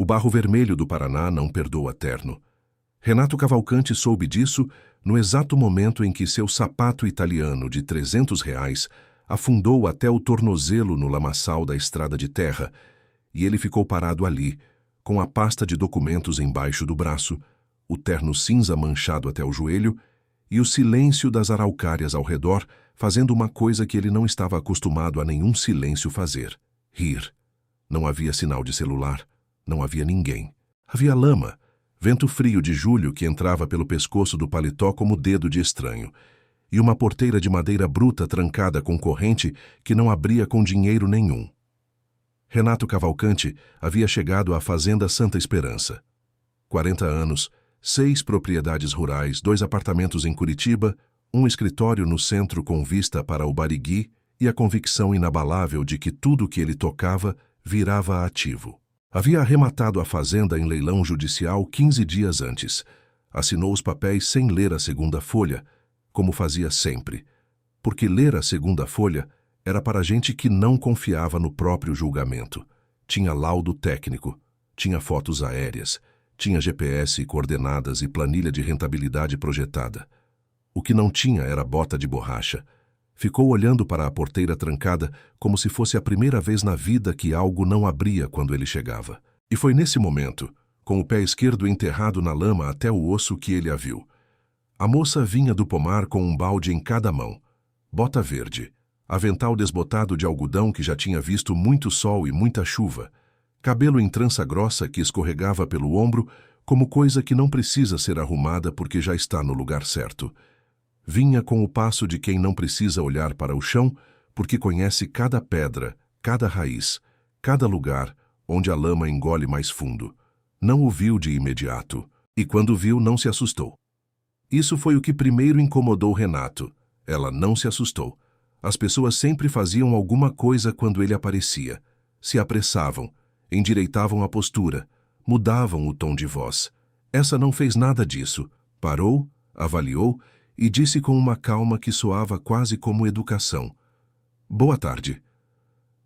O barro vermelho do Paraná não perdoa terno. Renato Cavalcanti soube disso no exato momento em que seu sapato italiano de R$ 300 afundou até o tornozelo no lamaçal da estrada de terra, e ele ficou parado ali, com a pasta de documentos embaixo do braço, o terno cinza manchado até o joelho e o silêncio das araucárias ao redor, fazendo uma coisa que ele não estava acostumado a nenhum silêncio fazer: rir. Não havia sinal de celular, não havia ninguém. Havia lama, vento frio de julho que entrava pelo pescoço do paletó como dedo de estranho, e uma porteira de madeira bruta trancada com corrente que não abria com dinheiro nenhum. Renato Cavalcanti havia chegado à Fazenda Santa Esperança. 40 anos, 6 propriedades rurais, 2 apartamentos em Curitiba, um escritório no centro com vista para o Barigui e a convicção inabalável de que tudo que ele tocava virava ativo. Havia arrematado a fazenda em leilão judicial 15 dias antes. Assinou os papéis sem ler a segunda folha, como fazia sempre, porque ler a segunda folha era para gente que não confiava no próprio julgamento. Tinha laudo técnico, tinha fotos aéreas, tinha GPS, coordenadas e planilha de rentabilidade projetada. O que não tinha era bota de borracha. Ficou olhando para a porteira trancada como se fosse a primeira vez na vida que algo não abria quando ele chegava. E foi nesse momento, com o pé esquerdo enterrado na lama até o osso, que ele a viu. A moça vinha do pomar com um balde em cada mão, bota verde, avental desbotado de algodão que já tinha visto muito sol e muita chuva, cabelo em trança grossa que escorregava pelo ombro como coisa que não precisa ser arrumada porque já está no lugar certo. Vinha com o passo de quem não precisa olhar para o chão porque conhece cada pedra, cada raiz, cada lugar onde a lama engole mais fundo. Não o viu de imediato, e quando viu não se assustou. Isso foi o que primeiro incomodou Renato. Ela não se assustou. As pessoas sempre faziam alguma coisa quando ele aparecia. Se apressavam, endireitavam a postura, mudavam o tom de voz. Essa não fez nada disso. Parou, avaliou e disse com uma calma que soava quase como educação: "Boa tarde."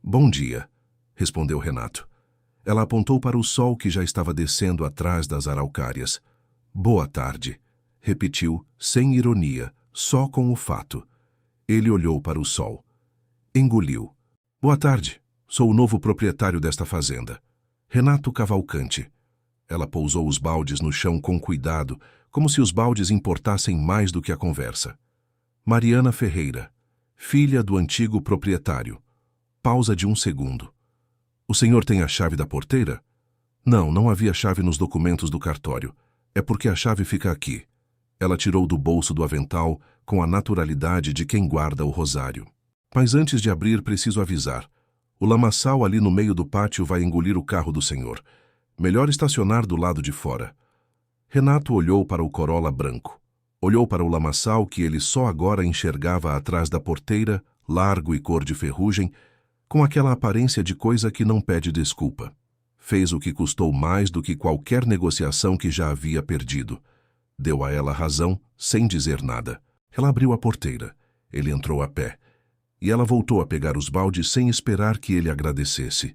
"Bom dia", respondeu Renato. Ela apontou para o sol que já estava descendo atrás das araucárias. "Boa tarde", repetiu, sem ironia, só com o fato. Ele olhou para o sol. Engoliu. "Boa tarde, sou o novo proprietário desta fazenda. Renato Cavalcanti." Ela pousou os baldes no chão com cuidado, como se os baldes importassem mais do que a conversa. "Mariana Ferreira, filha do antigo proprietário." Pausa de 1 segundo. "O senhor tem a chave da porteira?" "Não, não havia chave nos documentos do cartório. É porque a chave fica aqui." Ela tirou do bolso do avental com a naturalidade de quem guarda o rosário. "Mas antes de abrir, preciso avisar. O lamaçal ali no meio do pátio vai engolir o carro do senhor. Melhor estacionar do lado de fora." Renato olhou para o Corolla branco. Olhou para o lamaçal que ele só agora enxergava atrás da porteira, largo e cor de ferrugem, com aquela aparência de coisa que não pede desculpa. Fez o que custou mais do que qualquer negociação que já havia perdido. Deu a ela razão, sem dizer nada. Ela abriu a porteira. Ele entrou a pé. E ela voltou a pegar os baldes sem esperar que ele agradecesse.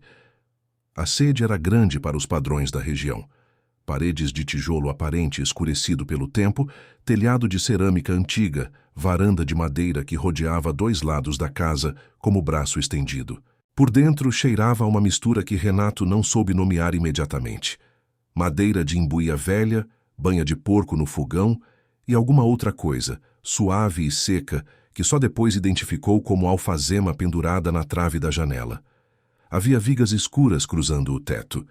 A sede era grande para os padrões da região. Paredes de tijolo aparente escurecido pelo tempo, telhado de cerâmica antiga, varanda de madeira que rodeava 2 lados da casa como braço estendido. Por dentro cheirava a uma mistura que Renato não soube nomear imediatamente. Madeira de imbuía velha, banha de porco no fogão e alguma outra coisa, suave e seca, que só depois identificou como alfazema pendurada na trave da janela. Havia vigas escuras cruzando o teto.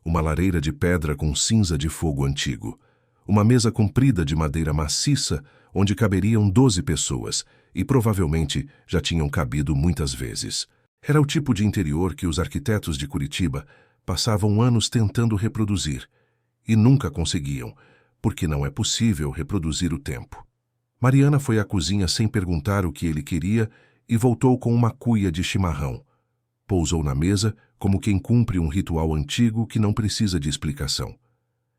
Uma lareira de pedra com cinza de fogo antigo. Uma mesa comprida de madeira maciça, onde caberiam 12 pessoas, e provavelmente já tinham cabido muitas vezes. Era o tipo de interior que os arquitetos de Curitiba passavam anos tentando reproduzir, e nunca conseguiam, porque não é possível reproduzir o tempo. Mariana foi à cozinha sem perguntar o que ele queria e voltou com uma cuia de chimarrão. Pousou na mesa como quem cumpre um ritual antigo que não precisa de explicação.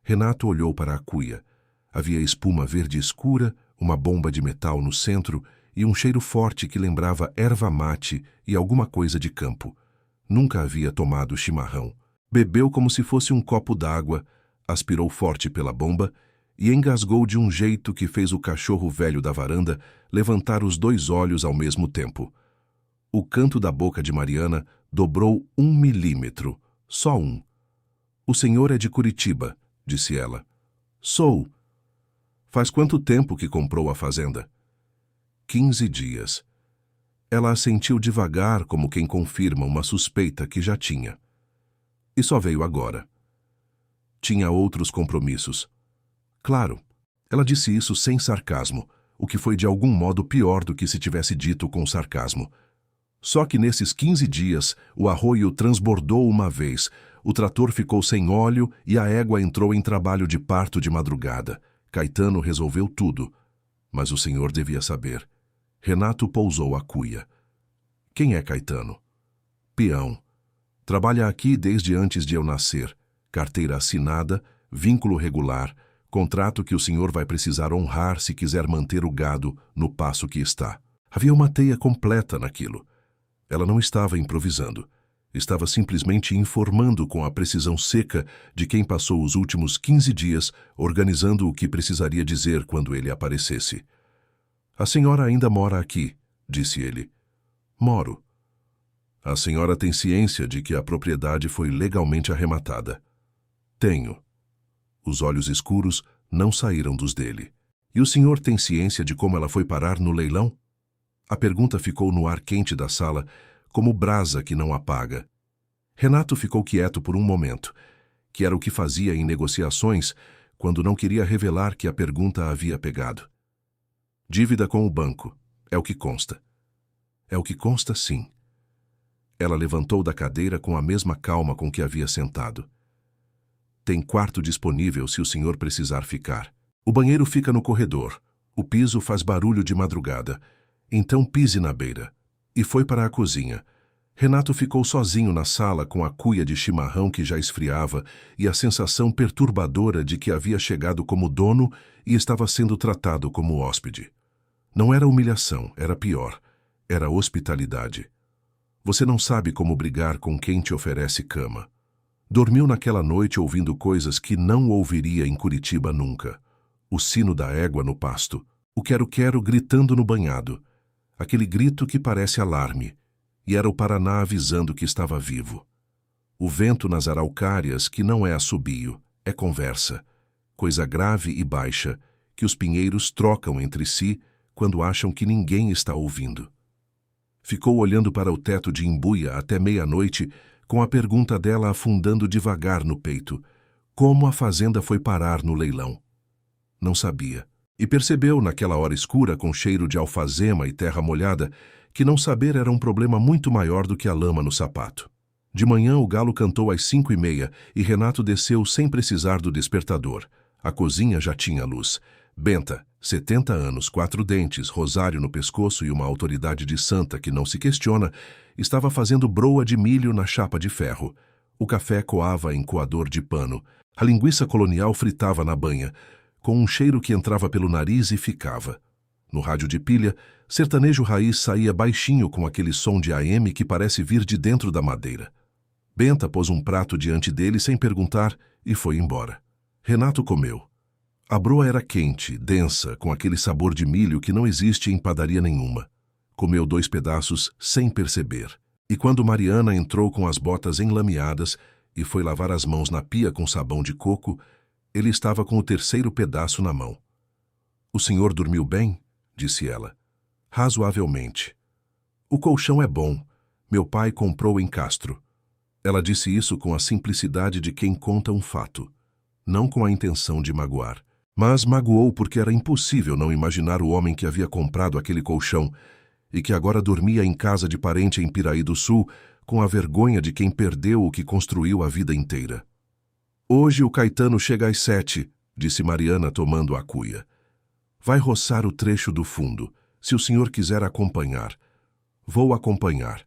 Renato olhou para a cuia. Havia espuma verde escura, uma bomba de metal no centro e um cheiro forte que lembrava erva mate e alguma coisa de campo. Nunca havia tomado chimarrão. Bebeu como se fosse um copo d'água, aspirou forte pela bomba e engasgou de um jeito que fez o cachorro velho da varanda levantar os 2 olhos ao mesmo tempo. O canto da boca de Mariana dobrou 1 milímetro, só um. "O senhor é de Curitiba", disse ela. "Sou." "Faz quanto tempo que comprou a fazenda?" 15 dias. Ela assentiu devagar, como quem confirma uma suspeita que já tinha. E só veio agora. Tinha outros compromissos. Claro, ela disse isso sem sarcasmo, o que foi de algum modo pior do que se tivesse dito com sarcasmo. Só que nesses 15 dias, o arroio transbordou uma vez, o trator ficou sem óleo e a égua entrou em trabalho de parto de madrugada. Caetano resolveu tudo. Mas o senhor devia saber. Renato pousou a cuia. "Quem é Caetano?" "Peão. Trabalha aqui desde antes de eu nascer. Carteira assinada, vínculo regular, contrato que o senhor vai precisar honrar se quiser manter o gado no passo que está." Havia uma teia completa naquilo. Ela não estava improvisando. Estava simplesmente informando com a precisão seca de quem passou os últimos 15 dias organizando o que precisaria dizer quando ele aparecesse. "A senhora ainda mora aqui", disse ele. "Moro." "A senhora tem ciência de que a propriedade foi legalmente arrematada?" "Tenho." Os olhos escuros não saíram dos dele. "E o senhor tem ciência de como ela foi parar no leilão?" A pergunta ficou no ar quente da sala, como brasa que não apaga. Renato ficou quieto por um momento, que era o que fazia em negociações quando não queria revelar que a pergunta havia pegado. "Dívida com o banco. É o que consta." "É o que consta, sim." Ela levantou da cadeira com a mesma calma com que havia sentado. "Tem quarto disponível se o senhor precisar ficar. O banheiro fica no corredor. O piso faz barulho de madrugada. Então pise na beira." E foi para a cozinha. Renato ficou sozinho na sala com a cuia de chimarrão que já esfriava e a sensação perturbadora de que havia chegado como dono e estava sendo tratado como hóspede. Não era humilhação, era pior. Era hospitalidade. Você não sabe como brigar com quem te oferece cama. Dormiu naquela noite ouvindo coisas que não ouviria em Curitiba nunca. O sino da égua no pasto. O quero-quero gritando no banhado. Aquele grito que parece alarme. E era o Paraná avisando que estava vivo. O vento nas araucárias, que não é assobio, é conversa. Coisa grave e baixa, que os pinheiros trocam entre si quando acham que ninguém está ouvindo. Ficou olhando para o teto de embuia até meia-noite, com a pergunta dela afundando devagar no peito. Como a fazenda foi parar no leilão? Não sabia. E percebeu, naquela hora escura, com cheiro de alfazema e terra molhada, que não saber era um problema muito maior do que a lama no sapato. De manhã o galo cantou às 5:30 e Renato desceu sem precisar do despertador. A cozinha já tinha luz. Benta, 70 anos, 4 dentes, rosário no pescoço e uma autoridade de santa que não se questiona, estava fazendo broa de milho na chapa de ferro. O café coava em coador de pano. A linguiça colonial fritava na banha, com um cheiro que entrava pelo nariz e ficava. No rádio de pilha, sertanejo raiz saía baixinho com aquele som de AM que parece vir de dentro da madeira. Benta pôs um prato diante dele sem perguntar e foi embora. Renato comeu. A broa era quente, densa, com aquele sabor de milho que não existe em padaria nenhuma. Comeu 2 pedaços sem perceber. E quando Mariana entrou com as botas enlameadas e foi lavar as mãos na pia com sabão de coco, ele estava com o 3º pedaço na mão. "O senhor dormiu bem?" disse ela. "Razoavelmente." "O colchão é bom. Meu pai comprou em Castro." Ela disse isso com a simplicidade de quem conta um fato, não com a intenção de magoar. Mas magoou porque era impossível não imaginar o homem que havia comprado aquele colchão e que agora dormia em casa de parente em Piraí do Sul com a vergonha de quem perdeu o que construiu a vida inteira. "Hoje o Caetano chega às 7, disse Mariana tomando a cuia. "Vai roçar o trecho do fundo, se o senhor quiser acompanhar." "Vou acompanhar."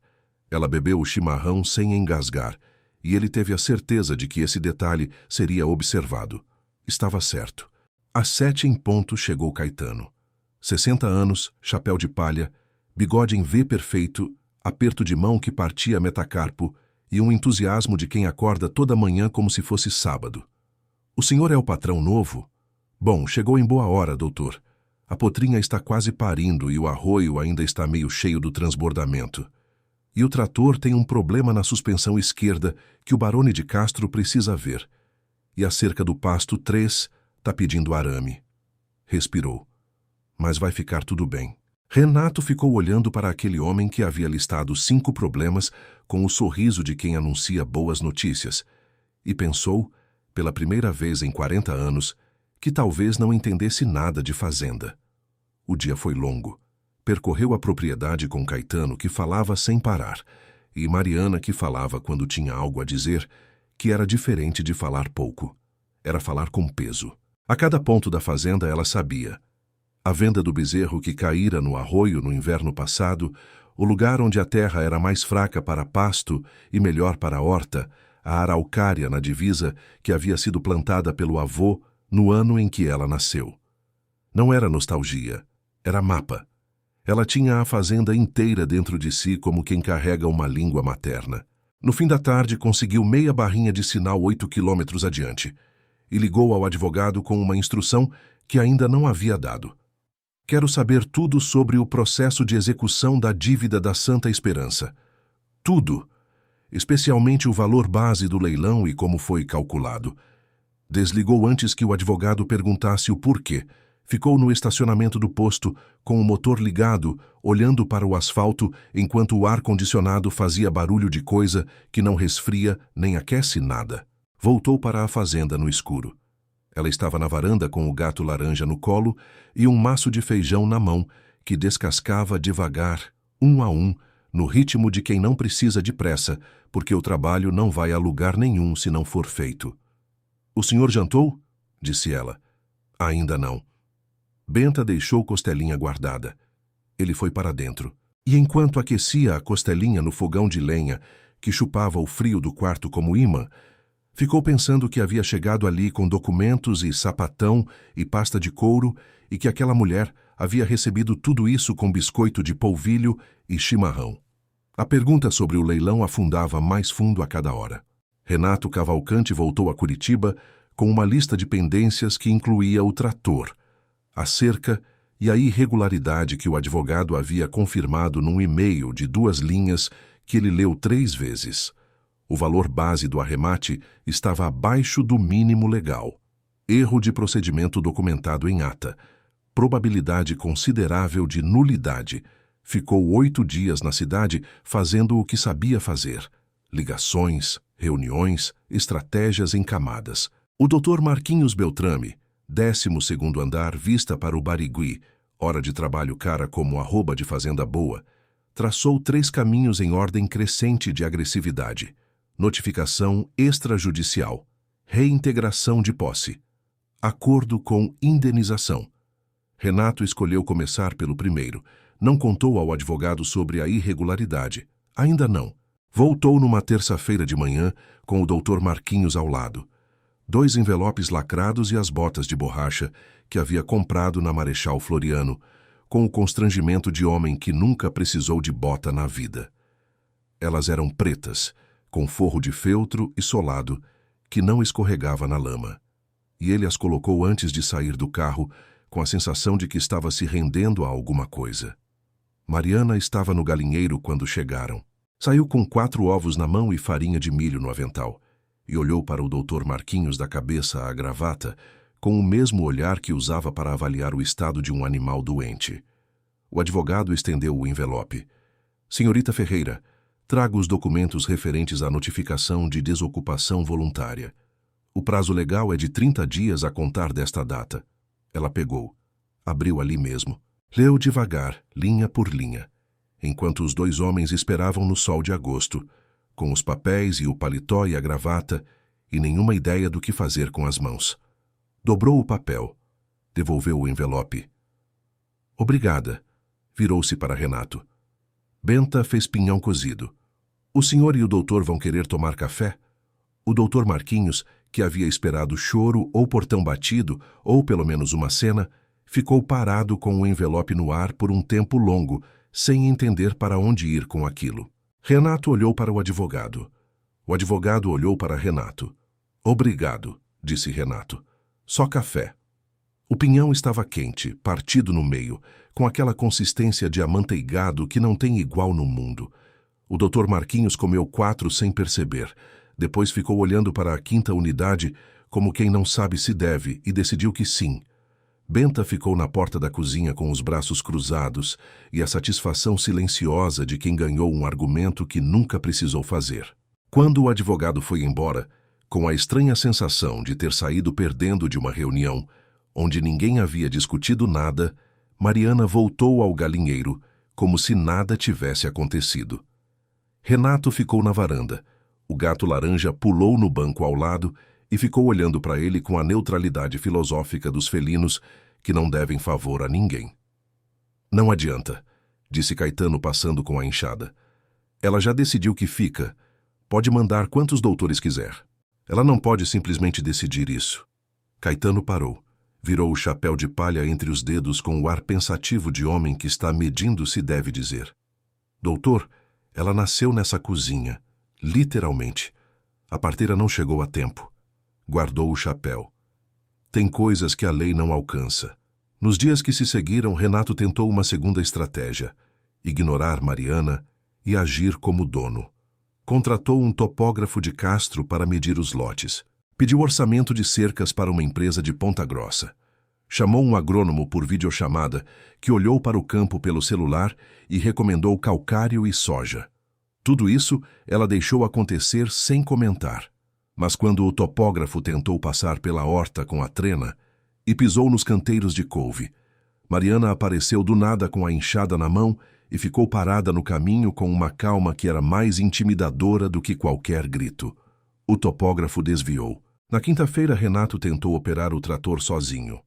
Ela bebeu o chimarrão sem engasgar, e ele teve a certeza de que esse detalhe seria observado. Estava certo. Às 7 em ponto chegou Caetano. 60 anos, chapéu de palha, bigode em V perfeito, aperto de mão que partia metacarpo e um entusiasmo de quem acorda toda manhã como se fosse sábado. O senhor é o patrão novo? Bom, chegou em boa hora, doutor. A potrinha está quase parindo e o arroio ainda está meio cheio do transbordamento. E o trator tem um problema na suspensão esquerda que o Barone de Castro precisa ver. E a cerca do pasto 3 está pedindo arame. Respirou. Mas vai ficar tudo bem. Renato ficou olhando para aquele homem que havia listado 5 problemas com o sorriso de quem anuncia boas notícias, e pensou, pela primeira vez em 40 anos, que talvez não entendesse nada de fazenda. O dia foi longo. Percorreu a propriedade com Caetano, que falava sem parar, e Mariana, que falava quando tinha algo a dizer, que era diferente de falar pouco. Era falar com peso. A cada ponto da fazenda ela sabia. A venda do bezerro que caíra no arroio no inverno passado, o lugar onde a terra era mais fraca para pasto e melhor para a horta, a araucária na divisa que havia sido plantada pelo avô no ano em que ela nasceu. Não era nostalgia, era mapa. Ela tinha a fazenda inteira dentro de si como quem carrega uma língua materna. No fim da tarde conseguiu meia barrinha de sinal 8 quilômetros adiante e ligou ao advogado com uma instrução que ainda não havia dado. Quero saber tudo sobre o processo de execução da dívida da Santa Esperança. Tudo, especialmente o valor base do leilão e como foi calculado. Desligou antes que o advogado perguntasse o porquê. Ficou no estacionamento do posto, com o motor ligado, olhando para o asfalto, enquanto o ar-condicionado fazia barulho de coisa que não resfria nem aquece nada. Voltou para a fazenda no escuro. Ela estava na varanda com o gato laranja no colo e um maço de feijão na mão, que descascava devagar, um a um, no ritmo de quem não precisa de pressa, porque o trabalho não vai a lugar nenhum se não for feito. "O senhor jantou?" disse ela. "Ainda não." Benta deixou costelinha guardada. Ele foi para dentro. E enquanto aquecia a costelinha no fogão de lenha, que chupava o frio do quarto como imã, ficou pensando que havia chegado ali com documentos e sapatão e pasta de couro e que aquela mulher havia recebido tudo isso com biscoito de polvilho e chimarrão. A pergunta sobre o leilão afundava mais fundo a cada hora. Renato Cavalcante voltou a Curitiba com uma lista de pendências que incluía o trator, a cerca e a irregularidade que o advogado havia confirmado num e-mail de 2 linhas que ele leu 3 vezes. O valor base do arremate estava abaixo do mínimo legal. Erro de procedimento documentado em ata. Probabilidade considerável de nulidade. Ficou 8 dias na cidade fazendo o que sabia fazer. Ligações, reuniões, estratégias em camadas. O Dr. Marquinhos Beltrame, 12º andar, vista para o Barigui, hora de trabalho cara como arroba de fazenda boa, traçou 3 caminhos em ordem crescente de agressividade. Notificação extrajudicial, reintegração de posse, acordo com indenização. Renato escolheu começar pelo primeiro. Não contou ao advogado sobre a irregularidade. Ainda não. Voltou numa terça-feira de manhã com o Dr. Marquinhos ao lado. 2 envelopes lacrados e as botas de borracha que havia comprado na Marechal Floriano, com o constrangimento de homem que nunca precisou de bota na vida. Elas eram pretas, com forro de feltro e solado, que não escorregava na lama. E ele as colocou antes de sair do carro, com a sensação de que estava se rendendo a alguma coisa. Mariana estava no galinheiro quando chegaram. Saiu com 4 ovos na mão e farinha de milho no avental, e olhou para o Dr. Marquinhos da cabeça à gravata, com o mesmo olhar que usava para avaliar o estado de um animal doente. O advogado estendeu o envelope. "Senhorita Ferreira, trago os documentos referentes à notificação de desocupação voluntária. O prazo legal é de 30 dias a contar desta data." Ela pegou. Abriu ali mesmo. Leu devagar, linha por linha, enquanto os 2 homens esperavam no sol de agosto, com os papéis e o paletó e a gravata, e nenhuma ideia do que fazer com as mãos. Dobrou o papel. Devolveu o envelope. "Obrigada." Virou-se para Renato. Benta fez pinhão cozido. "O senhor e o doutor vão querer tomar café?" O doutor Marquinhos, que havia esperado choro ou portão batido, ou pelo menos uma cena, ficou parado com o envelope no ar por um tempo longo, sem entender para onde ir com aquilo. Renato olhou para o advogado. O advogado olhou para Renato. Obrigado, disse Renato. Só café. O pinhão estava quente, partido no meio, com aquela consistência de amanteigado que não tem igual no mundo. O Dr. Marquinhos comeu 4 sem perceber. Depois ficou olhando para a 5ª unidade como quem não sabe se deve e decidiu que sim. Benta ficou na porta da cozinha com os braços cruzados e a satisfação silenciosa de quem ganhou um argumento que nunca precisou fazer. Quando o advogado foi embora, com a estranha sensação de ter saído perdendo de uma reunião, onde ninguém havia discutido nada, Mariana voltou ao galinheiro, como se nada tivesse acontecido. Renato ficou na varanda. O gato laranja pulou no banco ao lado e ficou olhando para ele com a neutralidade filosófica dos felinos que não devem favor a ninguém. Não adianta, disse Caetano passando com a enxada. Ela já decidiu que fica. Pode mandar quantos doutores quiser. Ela não pode simplesmente decidir isso. Caetano parou. Virou o chapéu de palha entre os dedos com o ar pensativo de homem que está medindo se deve dizer. Doutor, ela nasceu nessa cozinha, literalmente. A parteira não chegou a tempo. Guardou o chapéu. Tem coisas que a lei não alcança. Nos dias que se seguiram, Renato tentou uma segunda estratégia: ignorar Mariana e agir como dono. Contratou um topógrafo de Castro para medir os lotes. Pediu orçamento de cercas para uma empresa de Ponta Grossa. Chamou um agrônomo por videochamada, que olhou para o campo pelo celular e recomendou calcário e soja. Tudo isso ela deixou acontecer sem comentar. Mas quando o topógrafo tentou passar pela horta com a trena e pisou nos canteiros de couve, Mariana apareceu do nada com a enxada na mão e ficou parada no caminho com uma calma que era mais intimidadora do que qualquer grito. O topógrafo desviou. Na quinta-feira, Renato tentou operar o trator sozinho.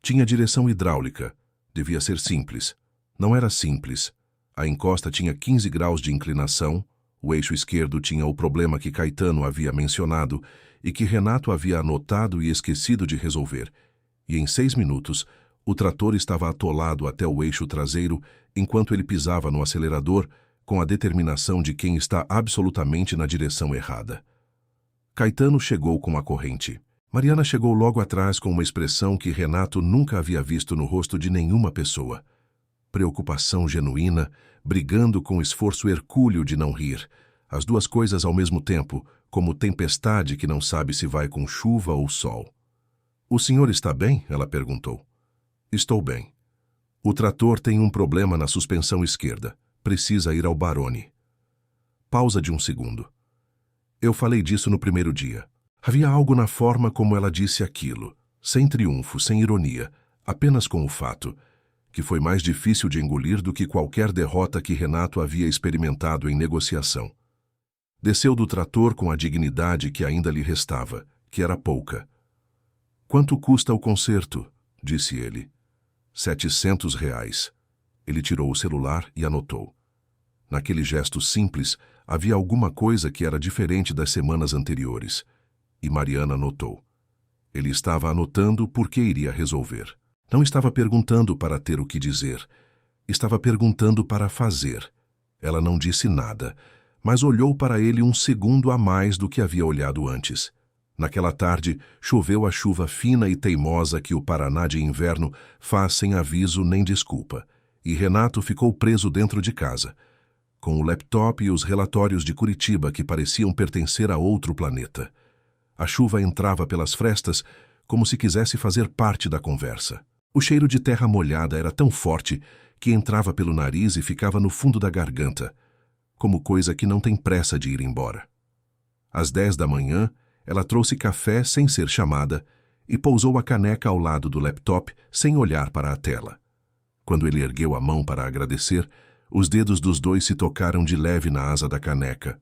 Tinha direção hidráulica. Devia ser simples. Não era simples. A encosta tinha 15 graus de inclinação, o eixo esquerdo tinha o problema que Caetano havia mencionado e que Renato havia anotado e esquecido de resolver. E em 6 minutos, o trator estava atolado até o eixo traseiro enquanto ele pisava no acelerador com a determinação de quem está absolutamente na direção errada. Caetano chegou com a corrente. Mariana chegou logo atrás com uma expressão que Renato nunca havia visto no rosto de nenhuma pessoa. Preocupação genuína, brigando com esforço hercúleo de não rir. As duas coisas ao mesmo tempo, como tempestade que não sabe se vai com chuva ou sol. "O senhor está bem?" ela perguntou. "Estou bem. O trator tem um problema na suspensão esquerda. Precisa ir ao Baroni." Pausa de um segundo. Eu falei disso no primeiro dia. Havia algo na forma como ela disse aquilo, sem triunfo, sem ironia, apenas com o fato, que foi mais difícil de engolir do que qualquer derrota que Renato havia experimentado em negociação. Desceu do trator com a dignidade que ainda lhe restava, que era pouca. "Quanto custa o conserto?" disse ele. R$ 700. Ele tirou o celular e anotou. Naquele gesto simples, havia alguma coisa que era diferente das semanas anteriores. E Mariana notou. Ele estava anotando porque iria resolver. Não estava perguntando para ter o que dizer. Estava perguntando para fazer. Ela não disse nada, mas olhou para ele um segundo a mais do que havia olhado antes. Naquela tarde, choveu a chuva fina e teimosa que o Paraná de inverno faz sem aviso nem desculpa, e Renato ficou preso dentro de casa, com o laptop e os relatórios de Curitiba que pareciam pertencer a outro planeta. A chuva entrava pelas frestas como se quisesse fazer parte da conversa. O cheiro de terra molhada era tão forte que entrava pelo nariz e ficava no fundo da garganta, como coisa que não tem pressa de ir embora. Às 10 da manhã, ela trouxe café sem ser chamada e pousou a caneca ao lado do laptop sem olhar para a tela. Quando ele ergueu a mão para agradecer, os dedos dos dois se tocaram de leve na asa da caneca.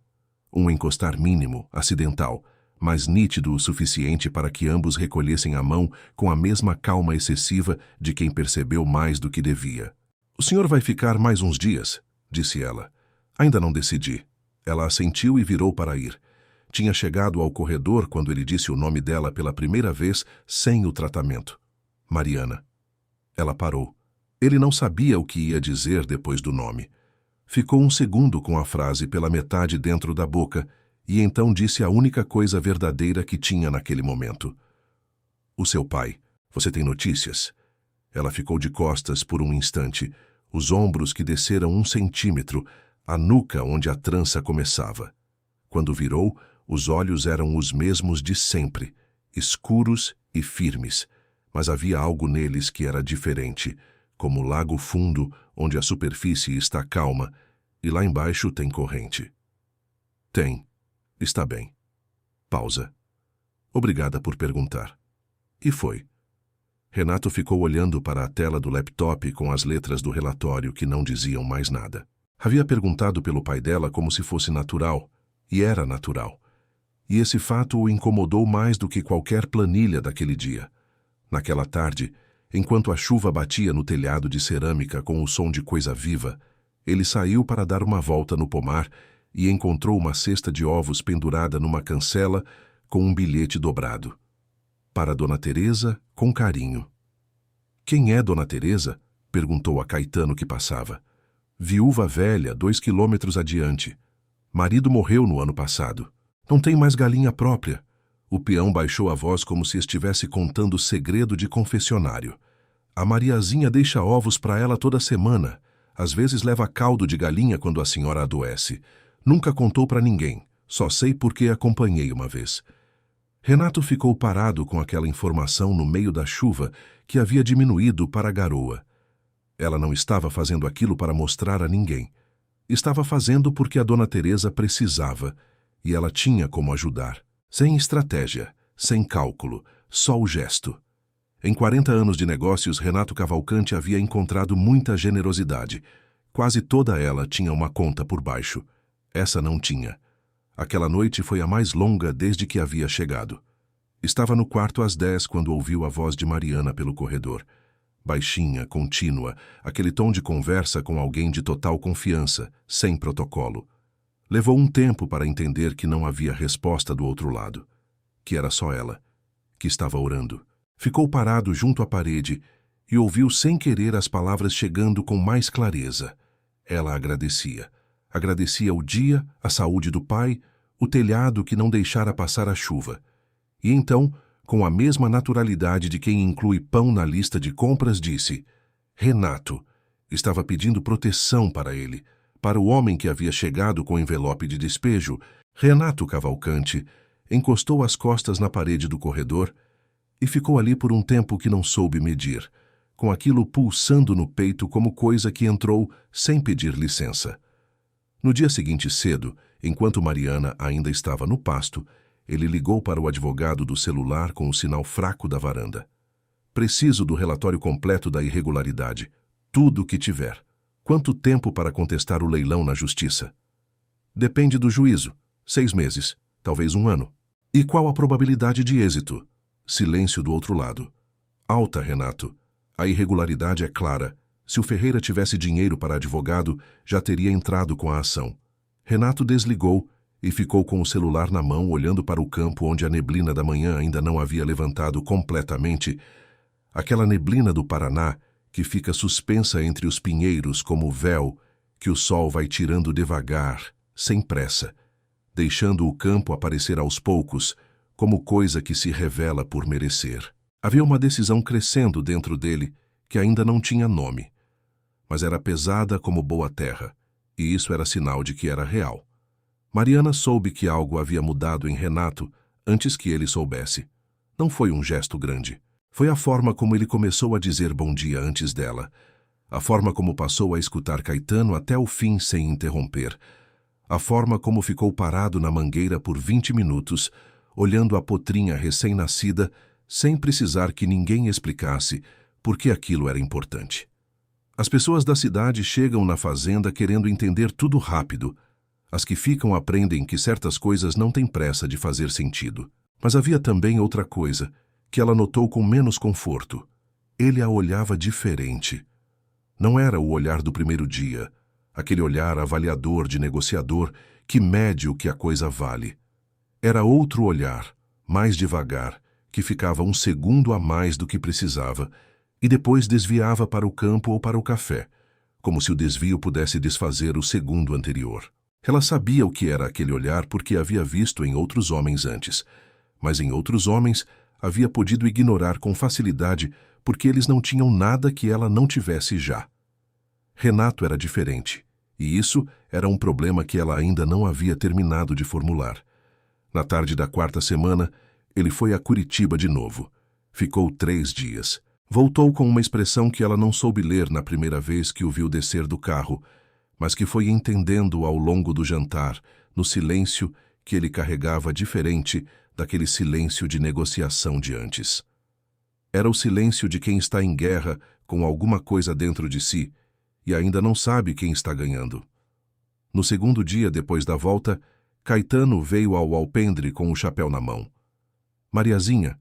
Um encostar mínimo, acidental, mas nítido o suficiente para que ambos recolhessem a mão com a mesma calma excessiva de quem percebeu mais do que devia. "O senhor vai ficar mais uns dias?" disse ela. "Ainda não decidi." Ela assentiu e virou para ir. Tinha chegado ao corredor quando ele disse o nome dela pela primeira vez sem o tratamento. Mariana. Ela parou. Ele não sabia o que ia dizer depois do nome. Ficou um segundo com a frase pela metade dentro da boca e então disse a única coisa verdadeira que tinha naquele momento. O seu pai. Você tem notícias? Ela ficou de costas por um instante, os ombros que desceram 1 centímetro, a nuca onde a trança começava. Quando virou, os olhos eram os mesmos de sempre, escuros e firmes, mas havia algo neles que era diferente, como o lago fundo onde a superfície está calma e lá embaixo tem corrente. Tem. Está bem. Pausa. Obrigada por perguntar. E foi. Renato ficou olhando para a tela do laptop com as letras do relatório que não diziam mais nada. Havia perguntado pelo pai dela como se fosse natural, e era natural. E esse fato o incomodou mais do que qualquer planilha daquele dia. Naquela tarde, enquanto a chuva batia no telhado de cerâmica com o som de coisa viva, ele saiu para dar uma volta no pomar e encontrou uma cesta de ovos pendurada numa cancela com um bilhete dobrado. Para Dona Teresa, com carinho. Quem é Dona Teresa? Perguntou a Caetano que passava. Viúva velha, 2 quilômetros adiante. Marido morreu no ano passado. Não tem mais galinha própria. O peão baixou a voz como se estivesse contando o segredo de confessionário. A Mariazinha deixa ovos para ela toda semana. Às vezes leva caldo de galinha quando a senhora adoece. Nunca contou para ninguém. Só sei porque acompanhei uma vez. Renato ficou parado com aquela informação no meio da chuva que havia diminuído para a garoa. Ela não estava fazendo aquilo para mostrar a ninguém. Estava fazendo porque a Dona Teresa precisava, e ela tinha como ajudar. Sem estratégia, sem cálculo, só o gesto. Em 40 anos de negócios, Renato Cavalcante havia encontrado muita generosidade. Quase toda ela tinha uma conta por baixo. Essa não tinha. Aquela noite foi a mais longa desde que havia chegado. Estava no quarto às 10 quando ouviu a voz de Mariana pelo corredor. Baixinha, contínua, aquele tom de conversa com alguém de total confiança, sem protocolo. Levou um tempo para entender que não havia resposta do outro lado. Que era só ela, que estava orando. Ficou parado junto à parede e ouviu sem querer as palavras chegando com mais clareza. Ela agradecia. Agradecia o dia, a saúde do pai, o telhado que não deixara passar a chuva. E então, com a mesma naturalidade de quem inclui pão na lista de compras, disse: Renato. Estava pedindo proteção para ele, para o homem que havia chegado com envelope de despejo. Renato Cavalcante encostou as costas na parede do corredor e ficou ali por um tempo que não soube medir, com aquilo pulsando no peito como coisa que entrou sem pedir licença. No dia seguinte cedo, enquanto Mariana ainda estava no pasto, ele ligou para o advogado do celular com o sinal fraco da varanda. Preciso do relatório completo da irregularidade. Tudo o que tiver. Quanto tempo para contestar o leilão na justiça? Depende do juízo. 6 meses, talvez 1 ano. E qual a probabilidade de êxito? Silêncio do outro lado. Alta, Renato. A irregularidade é clara. Se o Ferreira tivesse dinheiro para advogado, já teria entrado com a ação. Renato desligou e ficou com o celular na mão olhando para o campo onde a neblina da manhã ainda não havia levantado completamente. Aquela neblina do Paraná que fica suspensa entre os pinheiros como véu que o sol vai tirando devagar, sem pressa, deixando o campo aparecer aos poucos como coisa que se revela por merecer. Havia uma decisão crescendo dentro dele que ainda não tinha nome, mas era pesada como boa terra, e isso era sinal de que era real. Mariana soube que algo havia mudado em Renato antes que ele soubesse. Não foi um gesto grande. Foi a forma como ele começou a dizer bom dia antes dela. A forma como passou a escutar Caetano até o fim sem interromper. A forma como ficou parado na mangueira por 20 minutos, olhando a potrinha recém-nascida, sem precisar que ninguém explicasse por que aquilo era importante. As pessoas da cidade chegam na fazenda querendo entender tudo rápido. As que ficam aprendem que certas coisas não têm pressa de fazer sentido. Mas havia também outra coisa, que ela notou com menos conforto. Ele a olhava diferente. Não era o olhar do primeiro dia, aquele olhar avaliador de negociador que mede o que a coisa vale. Era outro olhar, mais devagar, que ficava 1 segundo a mais do que precisava e depois desviava para o campo ou para o café, como se o desvio pudesse desfazer o segundo anterior. Ela sabia o que era aquele olhar porque havia visto em outros homens antes, mas em outros homens havia podido ignorar com facilidade porque eles não tinham nada que ela não tivesse já. Renato era diferente, e isso era um problema que ela ainda não havia terminado de formular. Na tarde da quarta semana, ele foi a Curitiba de novo. Ficou 3 dias. Voltou com uma expressão que ela não soube ler na primeira vez que o viu descer do carro, mas que foi entendendo ao longo do jantar, no silêncio que ele carregava diferente daquele silêncio de negociação de antes. Era o silêncio de quem está em guerra com alguma coisa dentro de si e ainda não sabe quem está ganhando. No segundo dia depois da volta, Caetano veio ao alpendre com o chapéu na mão. Mariazinha,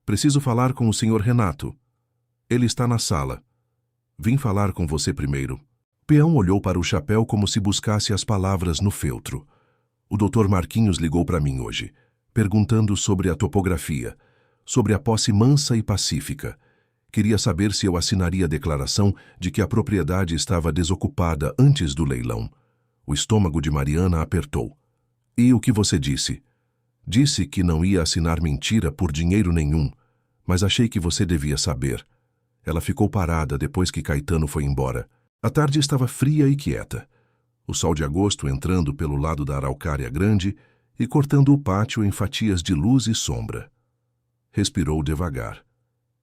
preciso falar com o senhor Renato. Ele está na sala. Vim falar com você primeiro. Peão olhou para o chapéu como se buscasse as palavras no feltro. O Dr. Marquinhos ligou para mim hoje, perguntando sobre a topografia, sobre a posse mansa e pacífica. Queria saber se eu assinaria a declaração de que a propriedade estava desocupada antes do leilão. O estômago de Mariana apertou. E o que você disse? Disse que não ia assinar mentira por dinheiro nenhum, mas achei que você devia saber. Ela ficou parada depois que Caetano foi embora. A tarde estava fria e quieta. O sol de agosto entrando pelo lado da araucária grande e cortando o pátio em fatias de luz e sombra. Respirou devagar.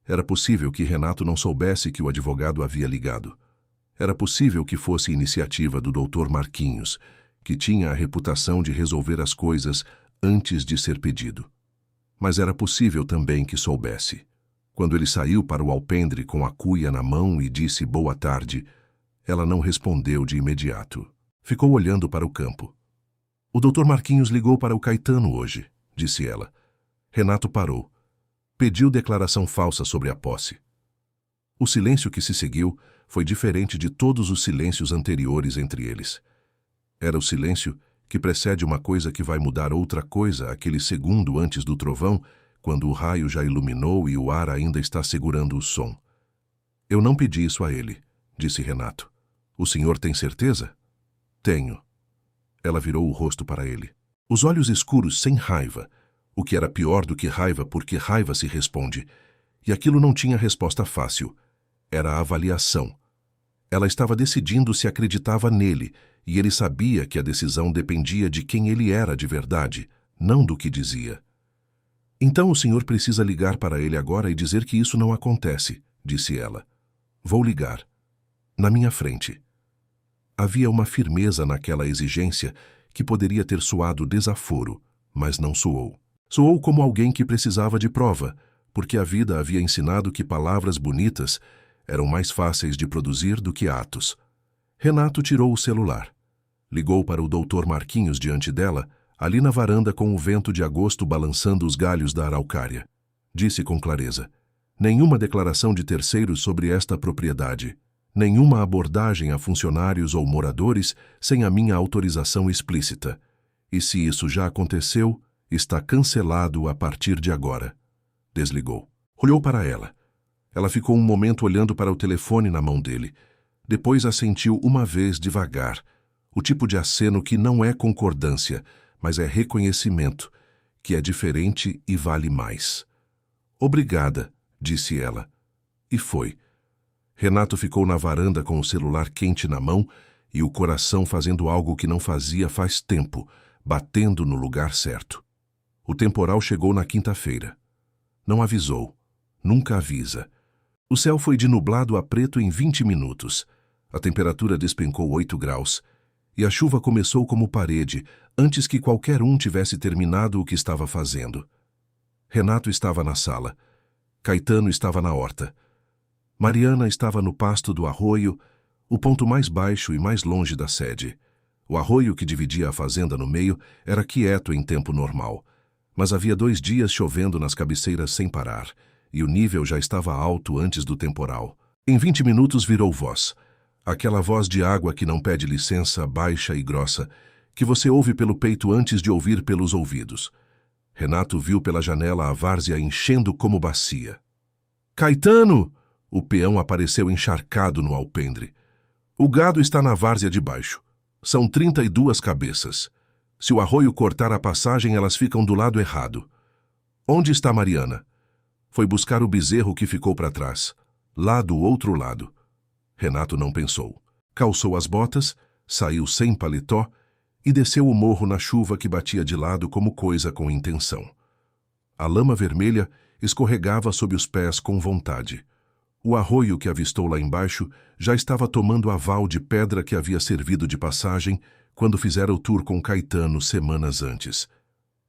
Era possível que Renato não soubesse que o advogado havia ligado. Era possível que fosse iniciativa do Dr. Marquinhos, que tinha a reputação de resolver as coisas antes de ser pedido. Mas era possível também que soubesse. Quando ele saiu para o alpendre com a cuia na mão e disse boa tarde, ela não respondeu de imediato. Ficou olhando para o campo. O Dr. Marquinhos ligou para o Caetano hoje, disse ela. Renato parou. Pediu declaração falsa sobre a posse. O silêncio que se seguiu foi diferente de todos os silêncios anteriores entre eles. Era o silêncio que precede uma coisa que vai mudar outra coisa aquele segundo antes do trovão, quando o raio já iluminou e o ar ainda está segurando o som. Eu não pedi isso a ele, disse Renato. O senhor tem certeza? Tenho. Ela virou o rosto para ele. Os olhos escuros sem raiva, o que era pior do que raiva porque raiva se responde. E aquilo não tinha resposta fácil. Era a avaliação. Ela estava decidindo se acreditava nele, e ele sabia que a decisão dependia de quem ele era de verdade, não do que dizia. Então o senhor precisa ligar para ele agora e dizer que isso não acontece, disse ela. Vou ligar. Na minha frente. Havia uma firmeza naquela exigência que poderia ter soado desaforo, mas não soou. Soou como alguém que precisava de prova, porque a vida havia ensinado que palavras bonitas eram mais fáceis de produzir do que atos. Renato tirou o celular. Ligou para o Dr. Marquinhos diante dela, ali na varanda com o vento de agosto balançando os galhos da araucária. Disse com clareza: nenhuma declaração de terceiros sobre esta propriedade. Nenhuma abordagem a funcionários ou moradores sem a minha autorização explícita. E se isso já aconteceu, está cancelado a partir de agora. Desligou. Olhou para ela. Ela ficou um momento olhando para o telefone na mão dele. Depois assentiu uma vez devagar. O tipo de aceno que não é concordância, mas é reconhecimento, que é diferente e vale mais. Obrigada, disse ela. E foi. Renato ficou na varanda com o celular quente na mão e o coração fazendo algo que não fazia faz tempo, batendo no lugar certo. O temporal chegou na quinta-feira. Não avisou. Nunca avisa. O céu foi de nublado a preto em 20 minutos. A temperatura despencou 8 graus. E a chuva começou como parede, antes que qualquer um tivesse terminado o que estava fazendo. Renato estava na sala. Caetano estava na horta. Mariana estava no pasto do arroio, o ponto mais baixo e mais longe da sede. O arroio que dividia a fazenda no meio era quieto em tempo normal, mas havia 2 dias chovendo nas cabeceiras sem parar, e o nível já estava alto antes do temporal. Em 20 minutos virou voz. Aquela voz de água que não pede licença, baixa e grossa, que você ouve pelo peito antes de ouvir pelos ouvidos. Renato viu pela janela a várzea enchendo como bacia. Caetano! O peão apareceu encharcado no alpendre. O gado está na várzea de baixo. São 32 cabeças. Se o arroio cortar a passagem, elas ficam do lado errado. Onde está Mariana? Foi buscar o bezerro que ficou para trás, lá do outro lado. Renato não pensou. Calçou as botas, saiu sem paletó e desceu o morro na chuva que batia de lado como coisa com intenção. A lama vermelha escorregava sob os pés com vontade. O arroio que avistou lá embaixo já estava tomando a val de pedra que havia servido de passagem quando fizera o tour com Caetano semanas antes.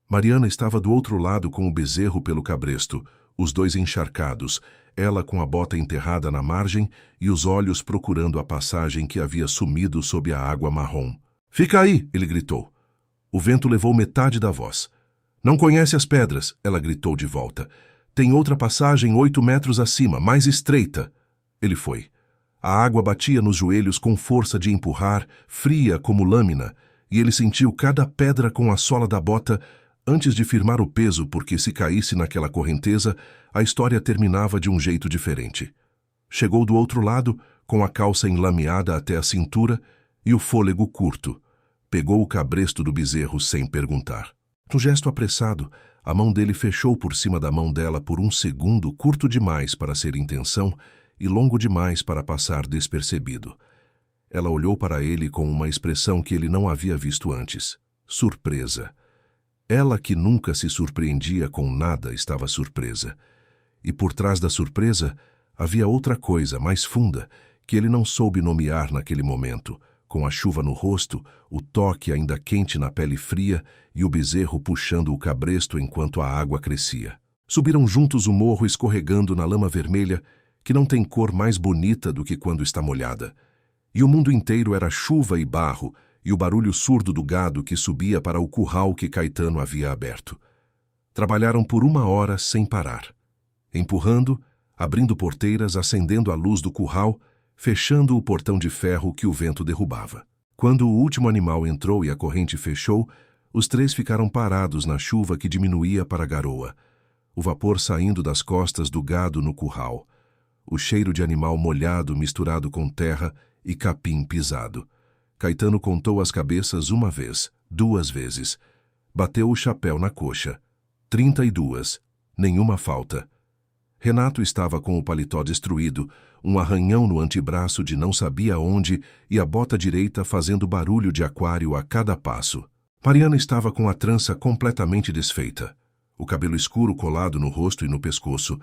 Mariana estava do outro lado com o bezerro pelo cabresto, os dois encharcados, ela com a bota enterrada na margem e os olhos procurando a passagem que havia sumido sob a água marrom. "Fica aí!" ele gritou. O vento levou metade da voz. "Não conhece as pedras?" ela gritou de volta. "Tem outra passagem 8 metros acima, mais estreita." Ele foi. A água batia nos joelhos com força de empurrar, fria como lâmina, e ele sentiu cada pedra com a sola da bota antes de firmar o peso, porque se caísse naquela correnteza, a história terminava de um jeito diferente. Chegou do outro lado, com a calça enlameada até a cintura e o fôlego curto. Pegou o cabresto do bezerro sem perguntar. Num gesto apressado, a mão dele fechou por cima da mão dela por um segundo curto demais para ser intenção e longo demais para passar despercebido. Ela olhou para ele com uma expressão que ele não havia visto antes. Surpresa. Ela, que nunca se surpreendia com nada, estava surpresa. E por trás da surpresa havia outra coisa mais funda que ele não soube nomear naquele momento, com a chuva no rosto, o toque ainda quente na pele fria e o bezerro puxando o cabresto enquanto a água crescia. Subiram juntos o morro escorregando na lama vermelha, que não tem cor mais bonita do que quando está molhada. E o mundo inteiro era chuva e barro, e o barulho surdo do gado que subia para o curral que Caetano havia aberto. Trabalharam por 1 hora sem parar, empurrando, abrindo porteiras, acendendo a luz do curral, fechando o portão de ferro que o vento derrubava. Quando o último animal entrou e a corrente fechou, os 3 ficaram parados na chuva que diminuía para a garoa, o vapor saindo das costas do gado no curral, o cheiro de animal molhado misturado com terra e capim pisado. Caetano contou as cabeças 1 vez, 2 vezes. Bateu o chapéu na coxa. 32. Nenhuma falta. Renato estava com o paletó destruído, um arranhão no antebraço de não sabia onde e a bota direita fazendo barulho de aquário a cada passo. Mariana estava com a trança completamente desfeita, o cabelo escuro colado no rosto e no pescoço,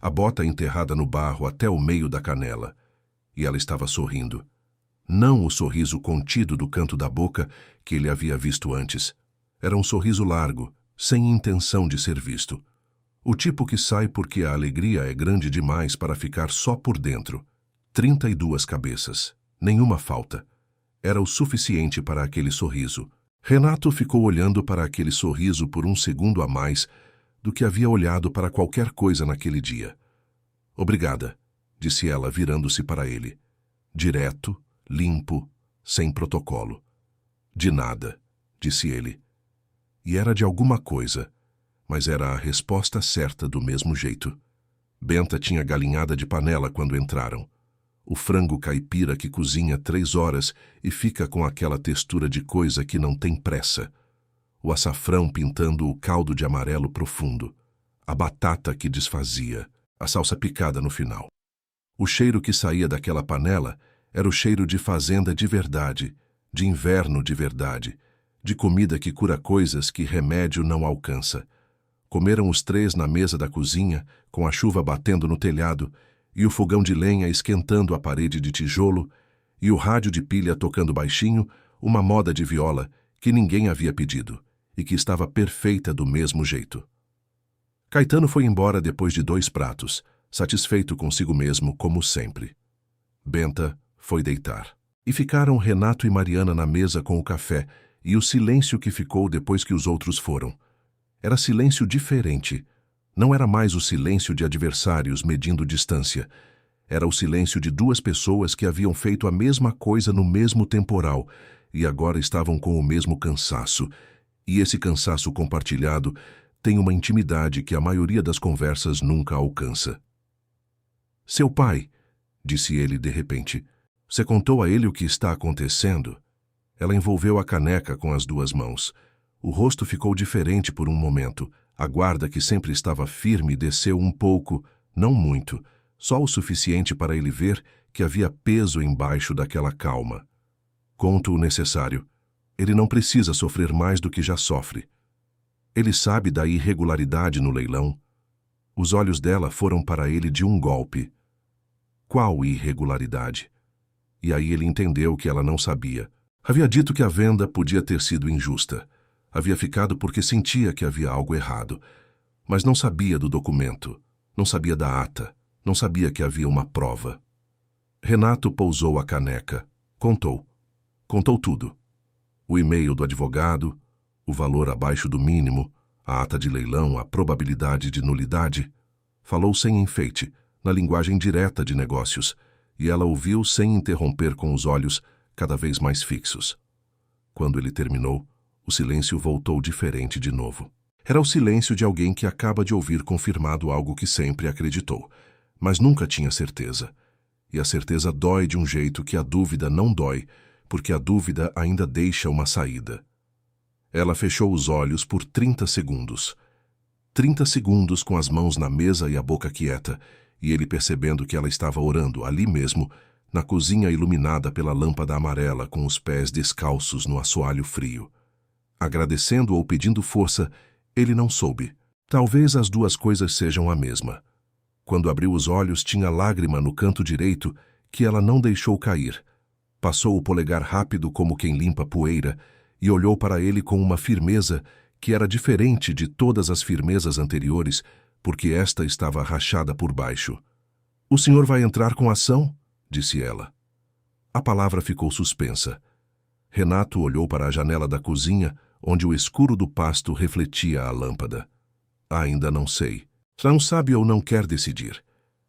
a bota enterrada no barro até o meio da canela. E ela estava sorrindo. Não o sorriso contido do canto da boca que ele havia visto antes. Era um sorriso largo, sem intenção de ser visto. O tipo que sai porque a alegria é grande demais para ficar só por dentro. 32 cabeças. Nenhuma falta. Era o suficiente para aquele sorriso. Renato ficou olhando para aquele sorriso por um segundo a mais do que havia olhado para qualquer coisa naquele dia. "Obrigada", disse ela, virando-se para ele. Direto, limpo, sem protocolo. "De nada", disse ele. E era de alguma coisa, mas era a resposta certa do mesmo jeito. Benta tinha galinhada de panela quando entraram. O frango caipira que cozinha 3 horas e fica com aquela textura de coisa que não tem pressa. O açafrão pintando o caldo de amarelo profundo. A batata que desfazia, a salsa picada no final. O cheiro que saía daquela panela era o cheiro de fazenda de verdade, de inverno de verdade, de comida que cura coisas que remédio não alcança. Comeram os 3 na mesa da cozinha, com a chuva batendo no telhado, e o fogão de lenha esquentando a parede de tijolo, e o rádio de pilha tocando baixinho, uma moda de viola que ninguém havia pedido, e que estava perfeita do mesmo jeito. Caetano foi embora depois de 2 pratos, satisfeito consigo mesmo, como sempre. Benta foi deitar. E ficaram Renato e Mariana na mesa com o café e o silêncio que ficou depois que os outros foram. Era silêncio diferente. Não era mais o silêncio de adversários medindo distância. Era o silêncio de 2 pessoas que haviam feito a mesma coisa no mesmo temporal e agora estavam com o mesmo cansaço. E esse cansaço compartilhado tem uma intimidade que a maioria das conversas nunca alcança. "Seu pai", disse ele de repente. "Você contou a ele o que está acontecendo?" Ela envolveu a caneca com as duas mãos. O rosto ficou diferente por um momento. A guarda, que sempre estava firme, desceu um pouco, não muito, só o suficiente para ele ver que havia peso embaixo daquela calma. Conto o necessário. Ele não precisa sofrer mais do que já sofre. Ele sabe da irregularidade no leilão. Os olhos dela foram para ele de um golpe. Qual irregularidade? E aí ele entendeu que ela não sabia. Havia dito que a venda podia ter sido injusta. Havia ficado porque sentia que havia algo errado. Mas não sabia do documento, não sabia da ata, não sabia que havia uma prova. Renato pousou a caneca. Contou. Contou tudo. O e-mail do advogado, o valor abaixo do mínimo, a ata de leilão, a probabilidade de nulidade. Falou sem enfeite, na linguagem direta de negócios, e ela ouviu sem interromper, com os olhos cada vez mais fixos. Quando ele terminou, o silêncio voltou diferente de novo. Era o silêncio de alguém que acaba de ouvir confirmado algo que sempre acreditou, mas nunca tinha certeza. E a certeza dói de um jeito que a dúvida não dói, porque a dúvida ainda deixa uma saída. Ela fechou os olhos por 30 segundos. 30 segundos com as mãos na mesa e a boca quieta, e ele percebendo que ela estava orando ali mesmo, na cozinha iluminada pela lâmpada amarela, com os pés descalços no assoalho frio. Agradecendo ou pedindo força, ele não soube. Talvez as duas coisas sejam a mesma. Quando abriu os olhos, tinha lágrima no canto direito que ela não deixou cair. Passou o polegar rápido como quem limpa poeira e olhou para ele com uma firmeza que era diferente de todas as firmezas anteriores, porque esta estava rachada por baixo. "O senhor vai entrar com ação?" disse ela. A palavra ficou suspensa. Renato olhou para a janela da cozinha, onde o escuro do pasto refletia a lâmpada. "Ainda não sei. Não sabe ou não quer decidir."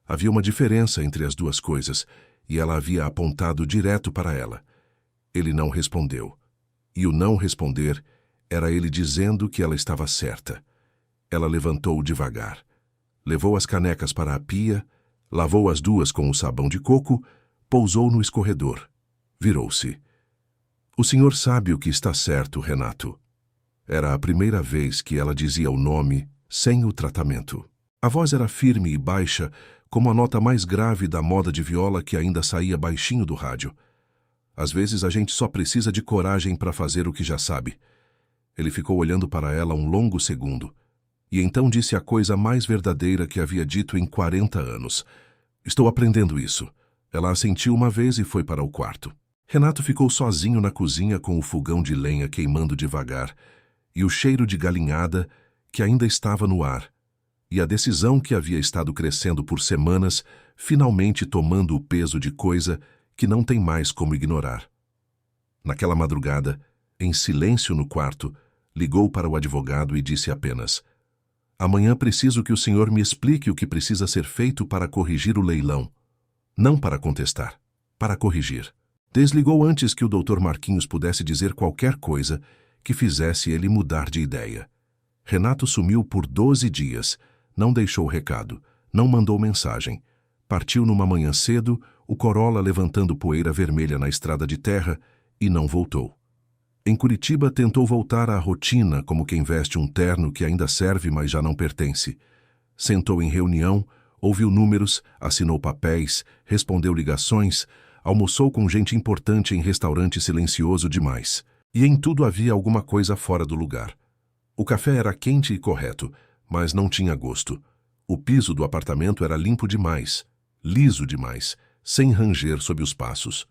Havia uma diferença entre as duas coisas, e ela havia apontado direto para ela. Ele não respondeu. E o não responder era ele dizendo que ela estava certa. Ela levantou devagar. Levou as canecas para a pia, lavou as duas com o sabão de coco, pousou no escorredor. Virou-se. "O senhor sabe o que está certo, Renato." Era a primeira vez que ela dizia o nome sem o tratamento. A voz era firme e baixa, como a nota mais grave da moda de viola que ainda saía baixinho do rádio. Às vezes a gente só precisa de coragem para fazer o que já sabe. Ele ficou olhando para ela um longo segundo, e então disse a coisa mais verdadeira que havia dito em 40 anos. "Estou aprendendo isso." Ela assentiu uma vez e foi para o quarto. Renato ficou sozinho na cozinha com o fogão de lenha queimando devagar, e o cheiro de galinhada que ainda estava no ar, e a decisão que havia estado crescendo por semanas, finalmente tomando o peso de coisa que não tem mais como ignorar. Naquela madrugada, em silêncio no quarto, ligou para o advogado e disse apenas: "Amanhã preciso que o senhor me explique o que precisa ser feito para corrigir o leilão. Não para contestar, para corrigir." Desligou antes que o Dr. Marquinhos pudesse dizer qualquer coisa que fizesse ele mudar de ideia. Renato sumiu por 12 dias, não deixou recado, não mandou mensagem. Partiu numa manhã cedo, o Corolla levantando poeira vermelha na estrada de terra, e não voltou. Em Curitiba tentou voltar à rotina como quem veste um terno que ainda serve, mas já não pertence. Sentou em reunião, ouviu números, assinou papéis, respondeu ligações, almoçou com gente importante em restaurante silencioso demais. E em tudo havia alguma coisa fora do lugar. O café era quente e correto, mas não tinha gosto. O piso do apartamento era limpo demais, liso demais, sem ranger sob os passos.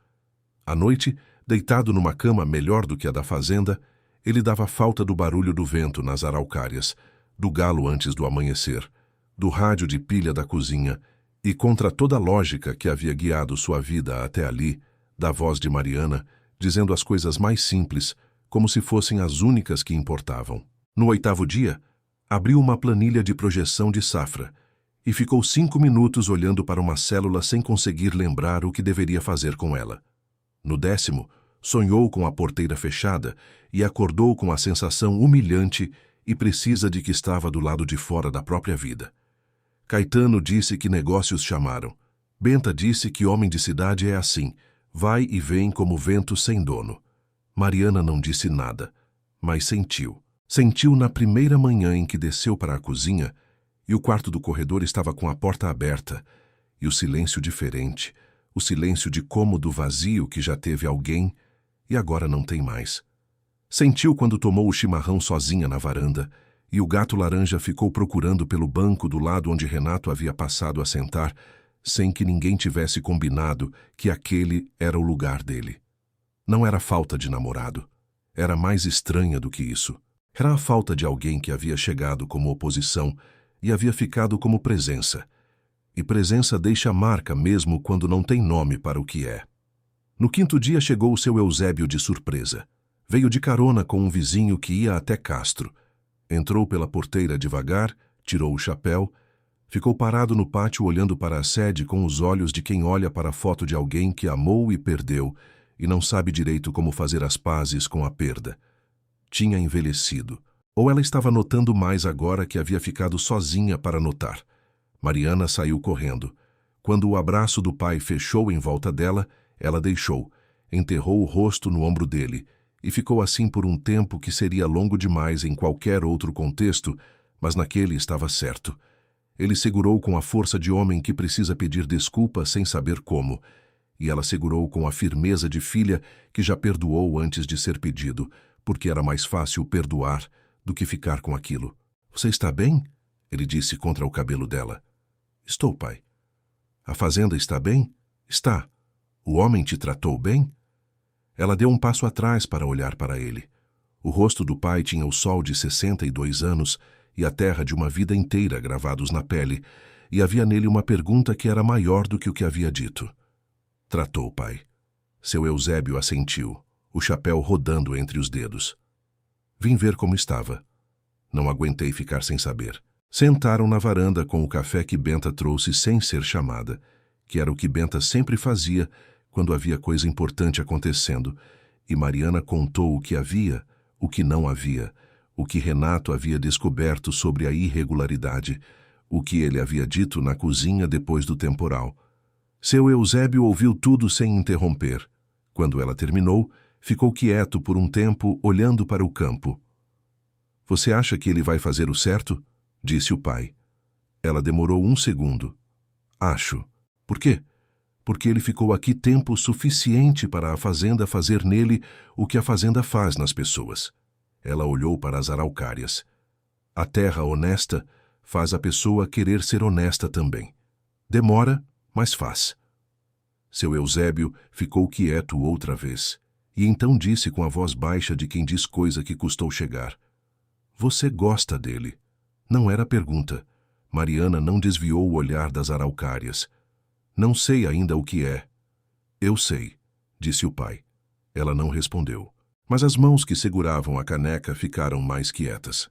À noite, deitado numa cama melhor do que a da fazenda, ele dava falta do barulho do vento nas araucárias, do galo antes do amanhecer, do rádio de pilha da cozinha, e contra toda a lógica que havia guiado sua vida até ali, da voz de Mariana, dizendo as coisas mais simples, como se fossem as únicas que importavam. No 8º dia, abriu uma planilha de projeção de safra e ficou 5 minutos olhando para uma célula sem conseguir lembrar o que deveria fazer com ela. No 10º, sonhou com a porteira fechada e acordou com a sensação humilhante e precisa de que estava do lado de fora da própria vida. Caetano disse que negócios chamaram. Benta disse que homem de cidade é assim, vai e vem como vento sem dono. Mariana não disse nada, mas sentiu. Sentiu na primeira manhã em que desceu para a cozinha e o quarto do corredor estava com a porta aberta e o silêncio diferente, o silêncio de cômodo vazio que já teve alguém e agora não tem mais. Sentiu quando tomou o chimarrão sozinha na varanda e o gato laranja ficou procurando pelo banco do lado onde Renato havia passado a sentar, sem que ninguém tivesse combinado que aquele era o lugar dele. Não era falta de namorado. Era mais estranha do que isso. Era a falta de alguém que havia chegado como oposição e havia ficado como presença. E presença deixa marca mesmo quando não tem nome para o que é. No quinto dia chegou o seu Eusébio de surpresa. Veio de carona com um vizinho que ia até Castro. Entrou pela porteira devagar, tirou o chapéu, ficou parado no pátio olhando para a sede com os olhos de quem olha para a foto de alguém que amou e perdeu e não sabe direito como fazer as pazes com a perda. Tinha envelhecido. Ou ela estava notando mais agora que havia ficado sozinha para notar. Mariana saiu correndo. Quando o abraço do pai fechou em volta dela, ela deixou, enterrou o rosto no ombro dele e ficou assim por um tempo que seria longo demais em qualquer outro contexto, mas naquele estava certo. Ele segurou com a força de homem que precisa pedir desculpa sem saber como, e ela segurou com a firmeza de filha que já perdoou antes de ser pedido, porque era mais fácil perdoar do que ficar com aquilo. "Você está bem?" ele disse contra o cabelo dela. "Estou, pai." "A fazenda está bem?" "Está." "O homem te tratou bem?" Ela deu um passo atrás para olhar para ele. O rosto do pai tinha o sol de 62 anos e a terra de uma vida inteira gravados na pele, e havia nele uma pergunta que era maior do que o que havia dito. "Tratou, pai." Seu Eusébio assentiu, o chapéu rodando entre os dedos. "Vim ver como estava." Não aguentei ficar sem saber. Sentaram na varanda com o café que Benta trouxe sem ser chamada, que era o que Benta sempre fazia quando havia coisa importante acontecendo, e Mariana contou o que havia, o que não havia, o que Renato havia descoberto sobre a irregularidade, o que ele havia dito na cozinha depois do temporal. Seu Eusébio ouviu tudo sem interromper. Quando ela terminou, ficou quieto por um tempo, olhando para o campo. "Você acha que ele vai fazer o certo?" disse o pai. Ela demorou um segundo. "Acho." "Por quê?" "Porque ele ficou aqui tempo suficiente para a fazenda fazer nele o que a fazenda faz nas pessoas." Ela olhou para as araucárias. A terra honesta faz a pessoa querer ser honesta também. Demora, mas faz. Seu Eusébio ficou quieto outra vez, e então disse com a voz baixa de quem diz coisa que custou chegar: "Você gosta dele." Não era pergunta. Mariana não desviou o olhar das araucárias. "Não sei ainda o que é." "Eu sei", disse o pai. Ela não respondeu, mas as mãos que seguravam a caneca ficaram mais quietas.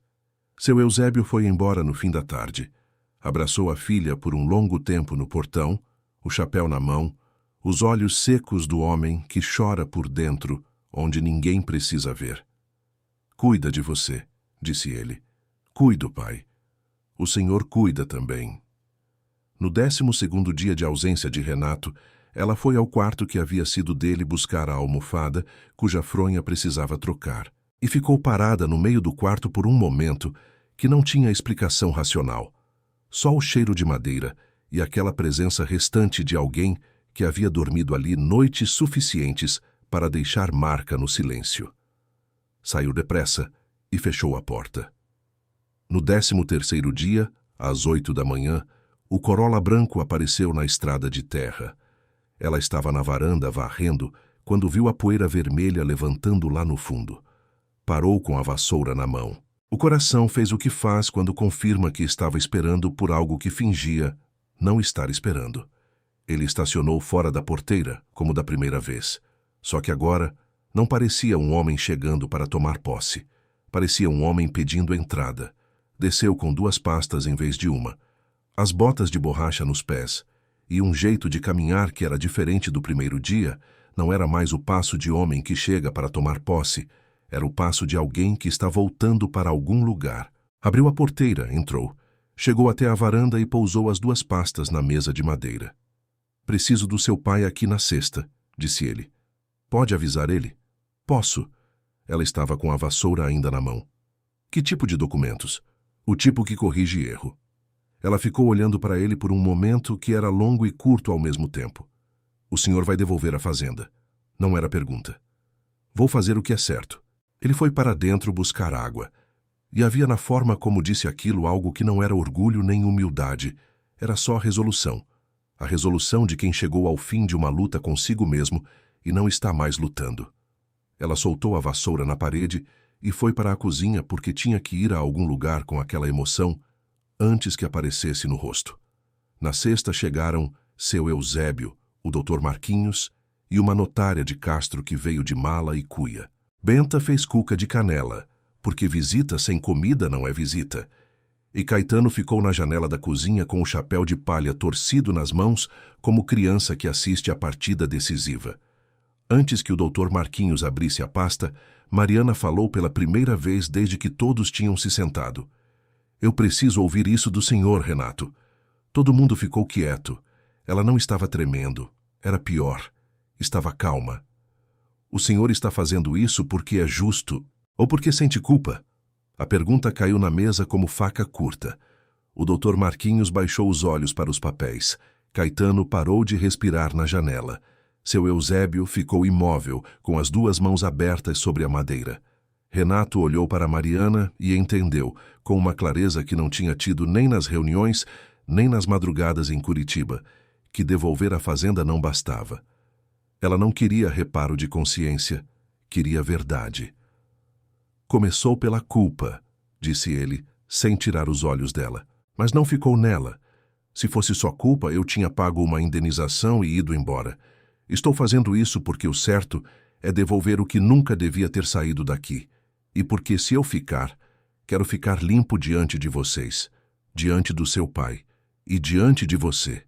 Seu Eusébio foi embora no fim da tarde. Abraçou a filha por um longo tempo no portão, o chapéu na mão, os olhos secos do homem que chora por dentro, onde ninguém precisa ver. "Cuida de você", disse ele. "Cuido, pai. O senhor cuida também." No 12º dia de ausência de Renato, ela foi ao quarto que havia sido dele buscar a almofada, cuja fronha precisava trocar, e ficou parada no meio do quarto por um momento que não tinha explicação racional. Só o cheiro de madeira e aquela presença restante de alguém que havia dormido ali noites suficientes para deixar marca no silêncio. Saiu depressa e fechou a porta. No 13º dia, às 8 da manhã, o Corolla branco apareceu na estrada de terra. Ela estava na varanda varrendo quando viu a poeira vermelha levantando lá no fundo. Parou com a vassoura na mão. O coração fez o que faz quando confirma que estava esperando por algo que fingia não estar esperando. Ele estacionou fora da porteira, como da primeira vez. Só que agora não parecia um homem chegando para tomar posse. Parecia um homem pedindo entrada. Desceu com 2 pastas em vez de uma. As botas de borracha nos pés. E um jeito de caminhar que era diferente do primeiro dia. Não era mais o passo de homem que chega para tomar posse. Era o passo de alguém que está voltando para algum lugar. Abriu a porteira, entrou. Chegou até a varanda e pousou as 2 pastas na mesa de madeira. "Preciso do seu pai aqui na sexta", disse ele. "Pode avisar ele?" "Posso." Ela estava com a vassoura ainda na mão. Que tipo de documentos? O tipo que corrige erro. Ela ficou olhando para ele por um momento que era longo e curto ao mesmo tempo. O senhor vai devolver a fazenda. Não era pergunta. Vou fazer o que é certo. Ele foi para dentro buscar água. E havia na forma como disse aquilo algo que não era orgulho nem humildade. Era só resolução. A resolução de quem chegou ao fim de uma luta consigo mesmo e não está mais lutando. Ela soltou a vassoura na parede e foi para a cozinha porque tinha que ir a algum lugar com aquela emoção antes que aparecesse no rosto. Na sexta chegaram seu Eusébio, o Dr. Marquinhos e uma notária de Castro que veio de mala e cuia. Benta fez cuca de canela, porque visita sem comida não é visita. E Caetano ficou na janela da cozinha com o chapéu de palha torcido nas mãos, como criança que assiste à partida decisiva. Antes que o Dr. Marquinhos abrisse a pasta, Mariana falou pela primeira vez desde que todos tinham se sentado. Eu preciso ouvir isso do senhor, Renato. Todo mundo ficou quieto. Ela não estava tremendo. Era pior. Estava calma. O senhor está fazendo isso porque é justo ou porque sente culpa? A pergunta caiu na mesa como faca curta. O Dr. Marquinhos baixou os olhos para os papéis. Caetano parou de respirar na janela. Seu Eusébio ficou imóvel, com as duas mãos abertas sobre a madeira. Renato olhou para Mariana e entendeu, com uma clareza que não tinha tido nem nas reuniões, nem nas madrugadas em Curitiba, que devolver a fazenda não bastava. Ela não queria reparo de consciência, queria verdade. Começou pela culpa, disse ele, sem tirar os olhos dela. Mas não ficou nela. Se fosse só culpa, eu tinha pago uma indenização e ido embora. Estou fazendo isso porque o certo é devolver o que nunca devia ter saído daqui. E porque se eu ficar, quero ficar limpo diante de vocês, diante do seu pai e diante de você.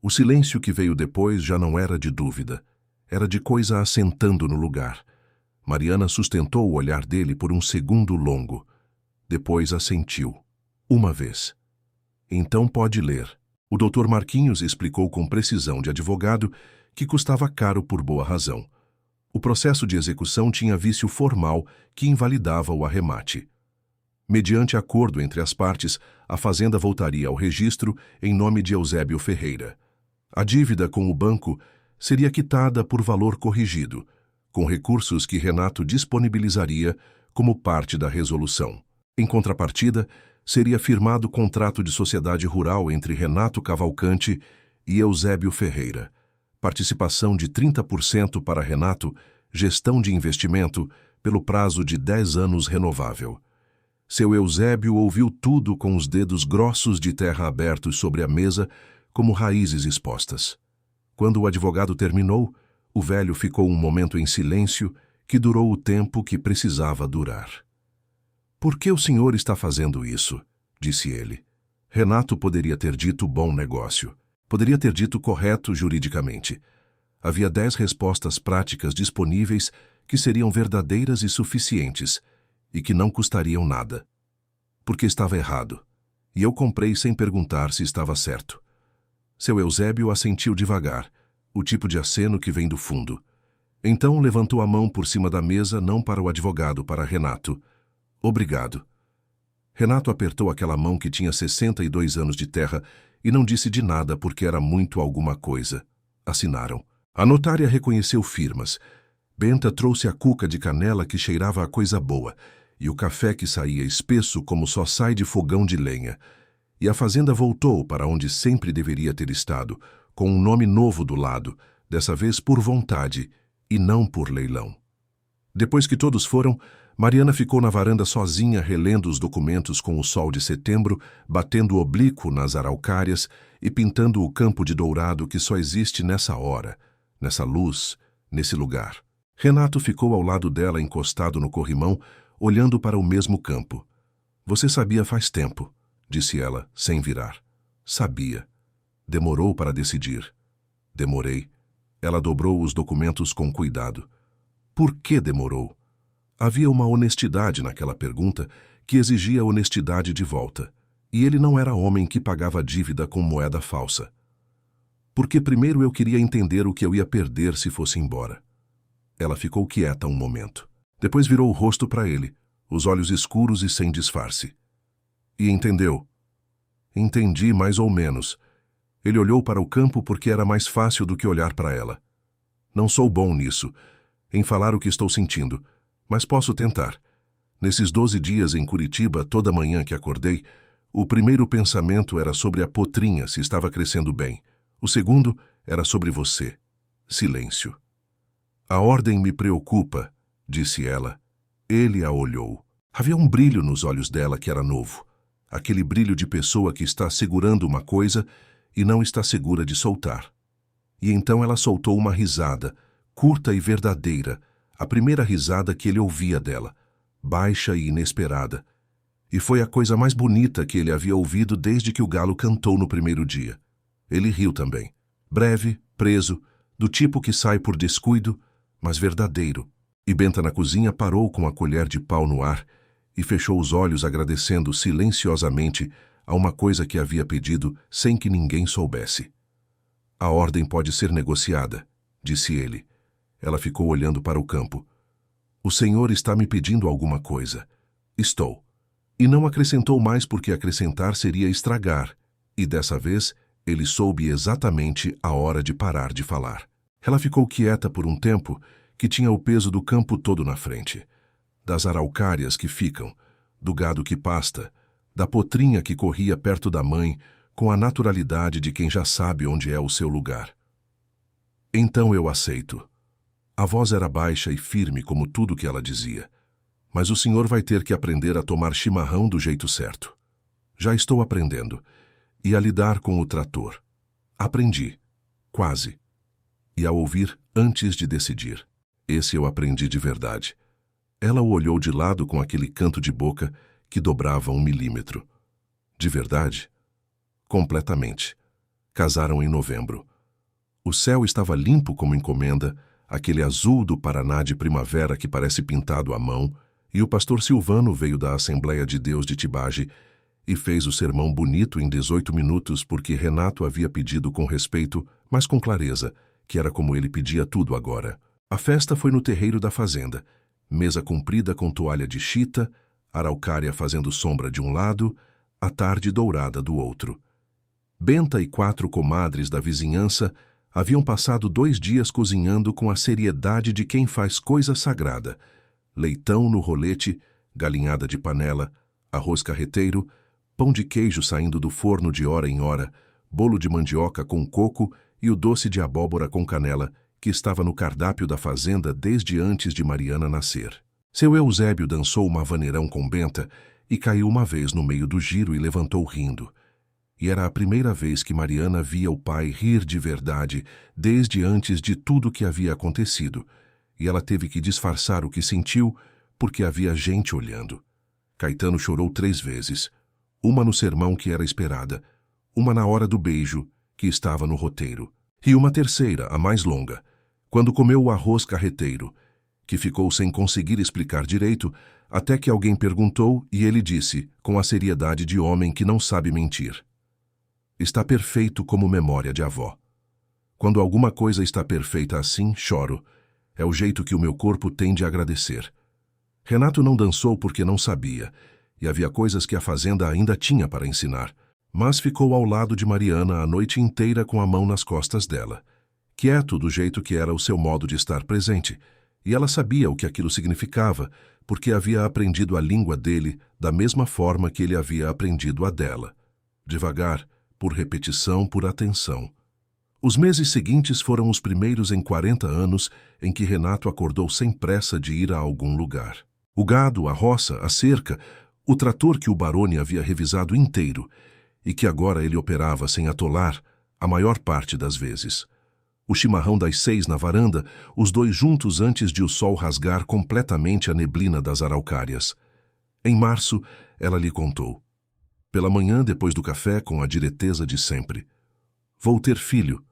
O silêncio que veio depois já não era de dúvida. Era de coisa assentando no lugar. Mariana sustentou o olhar dele por um segundo longo. Depois assentiu. Uma vez. Então pode ler. O Dr. Marquinhos explicou com precisão de advogado que custava caro por boa razão. O processo de execução tinha vício formal que invalidava o arremate. Mediante acordo entre as partes, a fazenda voltaria ao registro em nome de Eusébio Ferreira. A dívida com o banco seria quitada por valor corrigido, com recursos que Renato disponibilizaria como parte da resolução. Em contrapartida, seria firmado contrato de sociedade rural entre Renato Cavalcante e Eusébio Ferreira. Participação de 30% para Renato, gestão de investimento, pelo prazo de 10 anos renovável. Seu Eusébio ouviu tudo com os dedos grossos de terra abertos sobre a mesa, como raízes expostas. Quando o advogado terminou, o velho ficou um momento em silêncio que durou o tempo que precisava durar. Por que o senhor está fazendo isso? Disse ele. Renato poderia ter dito bom negócio. Poderia ter dito correto juridicamente. Havia 10 respostas práticas disponíveis que seriam verdadeiras e suficientes e que não custariam nada. Porque estava errado. E eu comprei sem perguntar se estava certo. Seu Eusébio assentiu devagar, o tipo de aceno que vem do fundo. Então levantou a mão por cima da mesa, não para o advogado, para Renato. Obrigado. Renato apertou aquela mão que tinha 62 anos de terra e não disse de nada porque era muito alguma coisa. Assinaram. A notária reconheceu firmas. Benta trouxe a cuca de canela que cheirava a coisa boa e o café que saía espesso como só sai de fogão de lenha. E a fazenda voltou para onde sempre deveria ter estado, com um nome novo do lado, dessa vez por vontade e não por leilão. Depois que todos foram, Mariana ficou na varanda sozinha relendo os documentos com o sol de setembro, batendo oblíquo nas araucárias e pintando o campo de dourado que só existe nessa hora, nessa luz, nesse lugar. Renato ficou ao lado dela encostado no corrimão, olhando para o mesmo campo. Você sabia faz tempo, disse ela, sem virar. Sabia. Demorou para decidir. Demorei. Ela dobrou os documentos com cuidado. Por que demorou? Havia uma honestidade naquela pergunta que exigia honestidade de volta, e ele não era homem que pagava dívida com moeda falsa. Porque primeiro eu queria entender o que eu ia perder se fosse embora. Ela ficou quieta um momento. Depois virou o rosto para ele, os olhos escuros e sem disfarce. E entendeu. Entendi mais ou menos. Ele olhou para o campo porque era mais fácil do que olhar para ela. Não sou bom nisso, em falar o que estou sentindo, mas posso tentar. Nesses 12 dias em Curitiba, toda manhã que acordei, o primeiro pensamento era sobre a potrinha, se estava crescendo bem. O segundo era sobre você. Silêncio. A ordem me preocupa, disse ela. Ele a olhou. Havia um brilho nos olhos dela que era novo. Aquele brilho de pessoa que está segurando uma coisa e não está segura de soltar. E então ela soltou uma risada, curta e verdadeira, a primeira risada que ele ouvia dela, baixa e inesperada. E foi a coisa mais bonita que ele havia ouvido desde que o galo cantou no primeiro dia. Ele riu também. Breve, preso, do tipo que sai por descuido, mas verdadeiro. E Benta na cozinha parou com a colher de pau no ar e fechou os olhos agradecendo silenciosamente a uma coisa que havia pedido sem que ninguém soubesse. A ordem pode ser negociada, disse ele. Ela ficou olhando para o campo. O senhor está me pedindo alguma coisa. Estou. E não acrescentou mais porque acrescentar seria estragar, e dessa vez ele soube exatamente a hora de parar de falar. Ela ficou quieta por um tempo, que tinha o peso do campo todo na frente. Das araucárias que ficam, do gado que pasta, da potrinha que corria perto da mãe, com a naturalidade de quem já sabe onde é o seu lugar. Então eu aceito. A voz era baixa e firme como tudo que ela dizia. Mas o senhor vai ter que aprender a tomar chimarrão do jeito certo. Já estou aprendendo. E a lidar com o trator. Aprendi. Quase. E a ouvir antes de decidir. Esse eu aprendi de verdade. Ela o olhou de lado com aquele canto de boca que dobrava 1 milímetro. De verdade? Completamente. Casaram em novembro. O céu estava limpo como encomenda, aquele azul do Paraná de primavera que parece pintado à mão, e o pastor Silvano veio da Assembleia de Deus de Tibage e fez o sermão bonito em 18 minutos porque Renato havia pedido com respeito, mas com clareza, que era como ele pedia tudo agora. A festa foi no terreiro da fazenda, mesa comprida com toalha de chita, araucária fazendo sombra de um lado, a tarde dourada do outro. Benta e 4 comadres da vizinhança haviam passado 2 dias cozinhando com a seriedade de quem faz coisa sagrada. Leitão no rolete, galinhada de panela, arroz carreteiro, pão de queijo saindo do forno de hora em hora, bolo de mandioca com coco e o doce de abóbora com canela, que estava no cardápio da fazenda desde antes de Mariana nascer. Seu Eusébio dançou uma vaneirão com Benta e caiu uma vez no meio do giro e levantou rindo. E era a primeira vez que Mariana via o pai rir de verdade desde antes de tudo que havia acontecido, e ela teve que disfarçar o que sentiu porque havia gente olhando. Caetano chorou 3 vezes, uma no sermão que era esperada, uma na hora do beijo, que estava no roteiro, e uma terceira, a mais longa, quando comeu o arroz carreteiro, que ficou sem conseguir explicar direito, até que alguém perguntou e ele disse, com a seriedade de homem que não sabe mentir: está perfeito como memória de avó. Quando alguma coisa está perfeita assim, choro. É o jeito que o meu corpo tem de agradecer. Renato não dançou porque não sabia, e havia coisas que a fazenda ainda tinha para ensinar, mas ficou ao lado de Mariana a noite inteira com a mão nas costas dela, quieto do jeito que era o seu modo de estar presente, e ela sabia o que aquilo significava, porque havia aprendido a língua dele da mesma forma que ele havia aprendido a dela. Devagar, por repetição, por atenção. Os meses seguintes foram os primeiros em 40 anos em que Renato acordou sem pressa de ir a algum lugar. O gado, a roça, a cerca, o trator que o Baroni havia revisado inteiro e que agora ele operava sem atolar a maior parte das vezes. O chimarrão das 6 na varanda, os 2 juntos antes de o sol rasgar completamente a neblina das araucárias. Em março, ela lhe contou. Pela manhã, depois do café, com a direteza de sempre. Vou ter filho.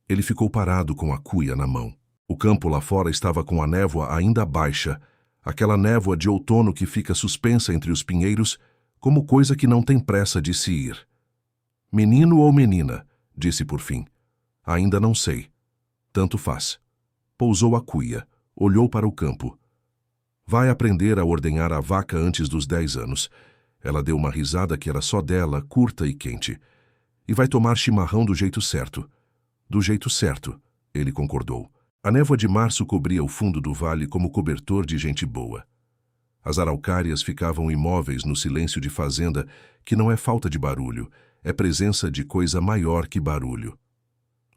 Ele ficou parado com a cuia na mão. O campo lá fora estava com a névoa ainda baixa, aquela névoa de outono que fica suspensa entre os pinheiros, como coisa que não tem pressa de se ir. Menino ou menina? Disse por fim. Ainda não sei. Tanto faz. Pousou a cuia, olhou para o campo. Vai aprender a ordenhar a vaca antes dos 10 anos. Ela deu uma risada que era só dela, curta e quente. E vai tomar chimarrão do jeito certo. Do jeito certo, ele concordou. A névoa de março cobria o fundo do vale como cobertor de gente boa. As araucárias ficavam imóveis no silêncio de fazenda, que não é falta de barulho, é presença de coisa maior que barulho.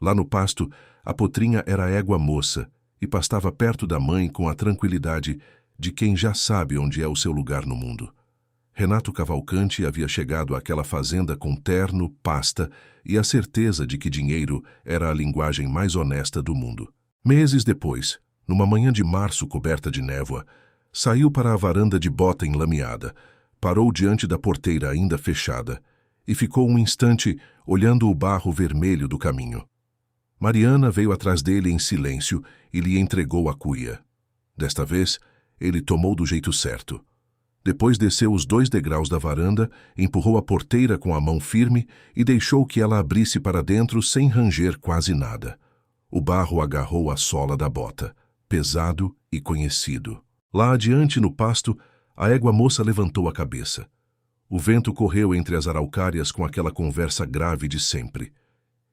Lá no pasto, a potrinha era égua moça e pastava perto da mãe com a tranquilidade de quem já sabe onde é o seu lugar no mundo. Renato Cavalcanti havia chegado àquela fazenda com terno, pasta e a certeza de que dinheiro era a linguagem mais honesta do mundo. Meses depois, numa manhã de março coberta de névoa, saiu para a varanda de bota enlameada, parou diante da porteira ainda fechada e ficou um instante olhando o barro vermelho do caminho. Mariana veio atrás dele em silêncio e lhe entregou a cuia. Desta vez, ele tomou do jeito certo. Depois desceu os 2 degraus da varanda, empurrou a porteira com a mão firme e deixou que ela abrisse para dentro sem ranger quase nada. O barro agarrou a sola da bota, pesado e conhecido. Lá adiante, no pasto, a égua moça levantou a cabeça. O vento correu entre as araucárias com aquela conversa grave de sempre.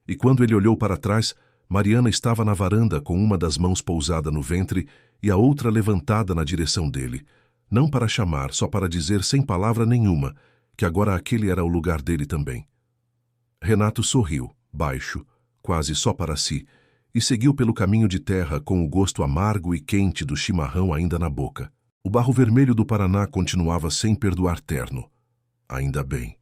E quando ele olhou para trás, Mariana estava na varanda com uma das mãos pousada no ventre e a outra levantada na direção dele. Não para chamar, só para dizer sem palavra nenhuma, que agora aquele era o lugar dele também. Renato sorriu, baixo, quase só para si, e seguiu pelo caminho de terra com o gosto amargo e quente do chimarrão ainda na boca. O barro vermelho do Paraná continuava sem perdoar terno. Ainda bem.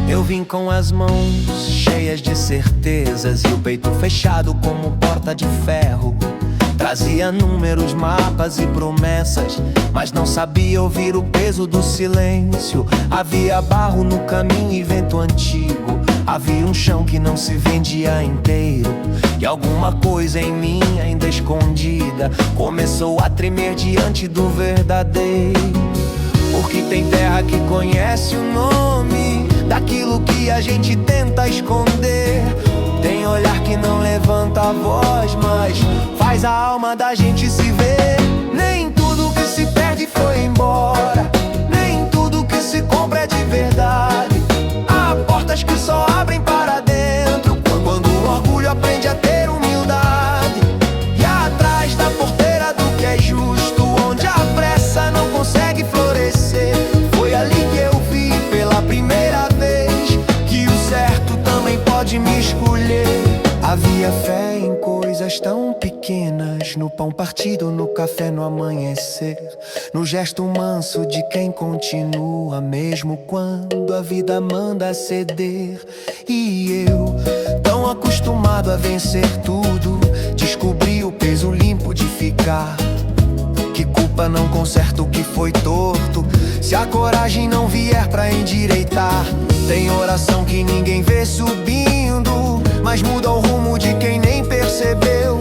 Eu vim com as mãos cheias de certezas e o peito fechado como porta de ferro. Trazia números, mapas e promessas, mas não sabia ouvir o peso do silêncio. Havia barro no caminho e vento antigo. Havia um chão que não se vendia inteiro. E alguma coisa em mim ainda escondida começou a tremer diante do verdadeiro. Porque tem terra que conhece o nome daquilo que a gente tenta esconder. Tem olhar que não levanta a voz, mas faz a alma da gente se ver. Nem tudo que se perde foi embora, nem tudo que se compra é de verdade. Há portas que só abrem para dentro quando o orgulho aprende a ter humildade. E atrás da porteira do que é justo, onde a pressa não consegue florescer, foi ali que eu vi pela primeira vez que o certo também pode me escolher. Havia fé em coisas tão pequenas, no pão partido, no café no amanhecer, no gesto manso de quem continua mesmo quando a vida manda ceder. E eu, tão acostumado a vencer tudo, descobri o peso limpo de ficar. Que culpa não conserta o que foi torto, se a coragem não vier pra endireitar. Tem oração que ninguém vê subindo, mas muda o rumo de quem nem percebeu.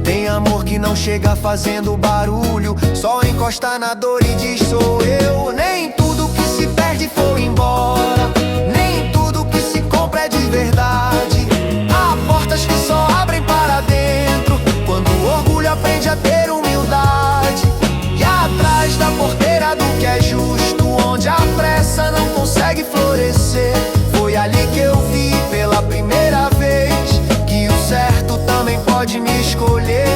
Tem amor que não chega fazendo barulho, só encosta na dor e diz sou eu. Nem tudo que se perde foi embora, nem tudo que se compra é de verdade. Há portas que só abrem para dentro quando o orgulho aprende a ter humildade. E atrás da porteira do que é justo, onde a pressa não consegue florescer, foi ali que eu vi pela primeira vez que o certo também pode me escolher.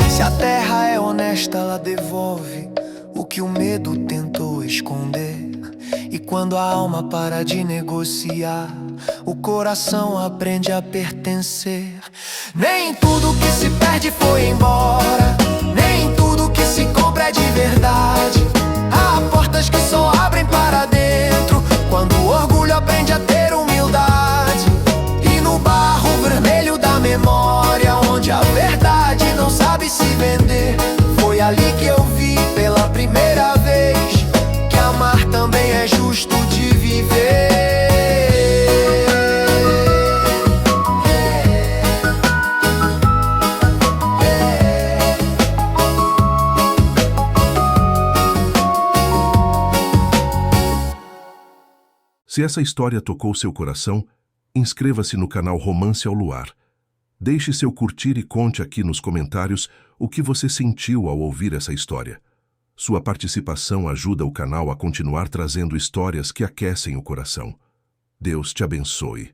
Se a terra é honesta, ela devolve o que o medo tentou esconder. E quando a alma para de negociar, o coração aprende a pertencer. Nem tudo que se perde foi embora, nem tudo que se compra é de verdade. Há portas que só abrem para dentro quando o orgulho aprende a ter humildade. E no barro vermelho da memória, onde a verdade não sabe se vender, foi ali que eu vi pela primeira vez que amar também é justo de viver. Se essa história tocou seu coração, inscreva-se no canal Romance ao Luar. Deixe seu curtir e conte aqui nos comentários o que você sentiu ao ouvir essa história. Sua participação ajuda o canal a continuar trazendo histórias que aquecem o coração. Deus te abençoe.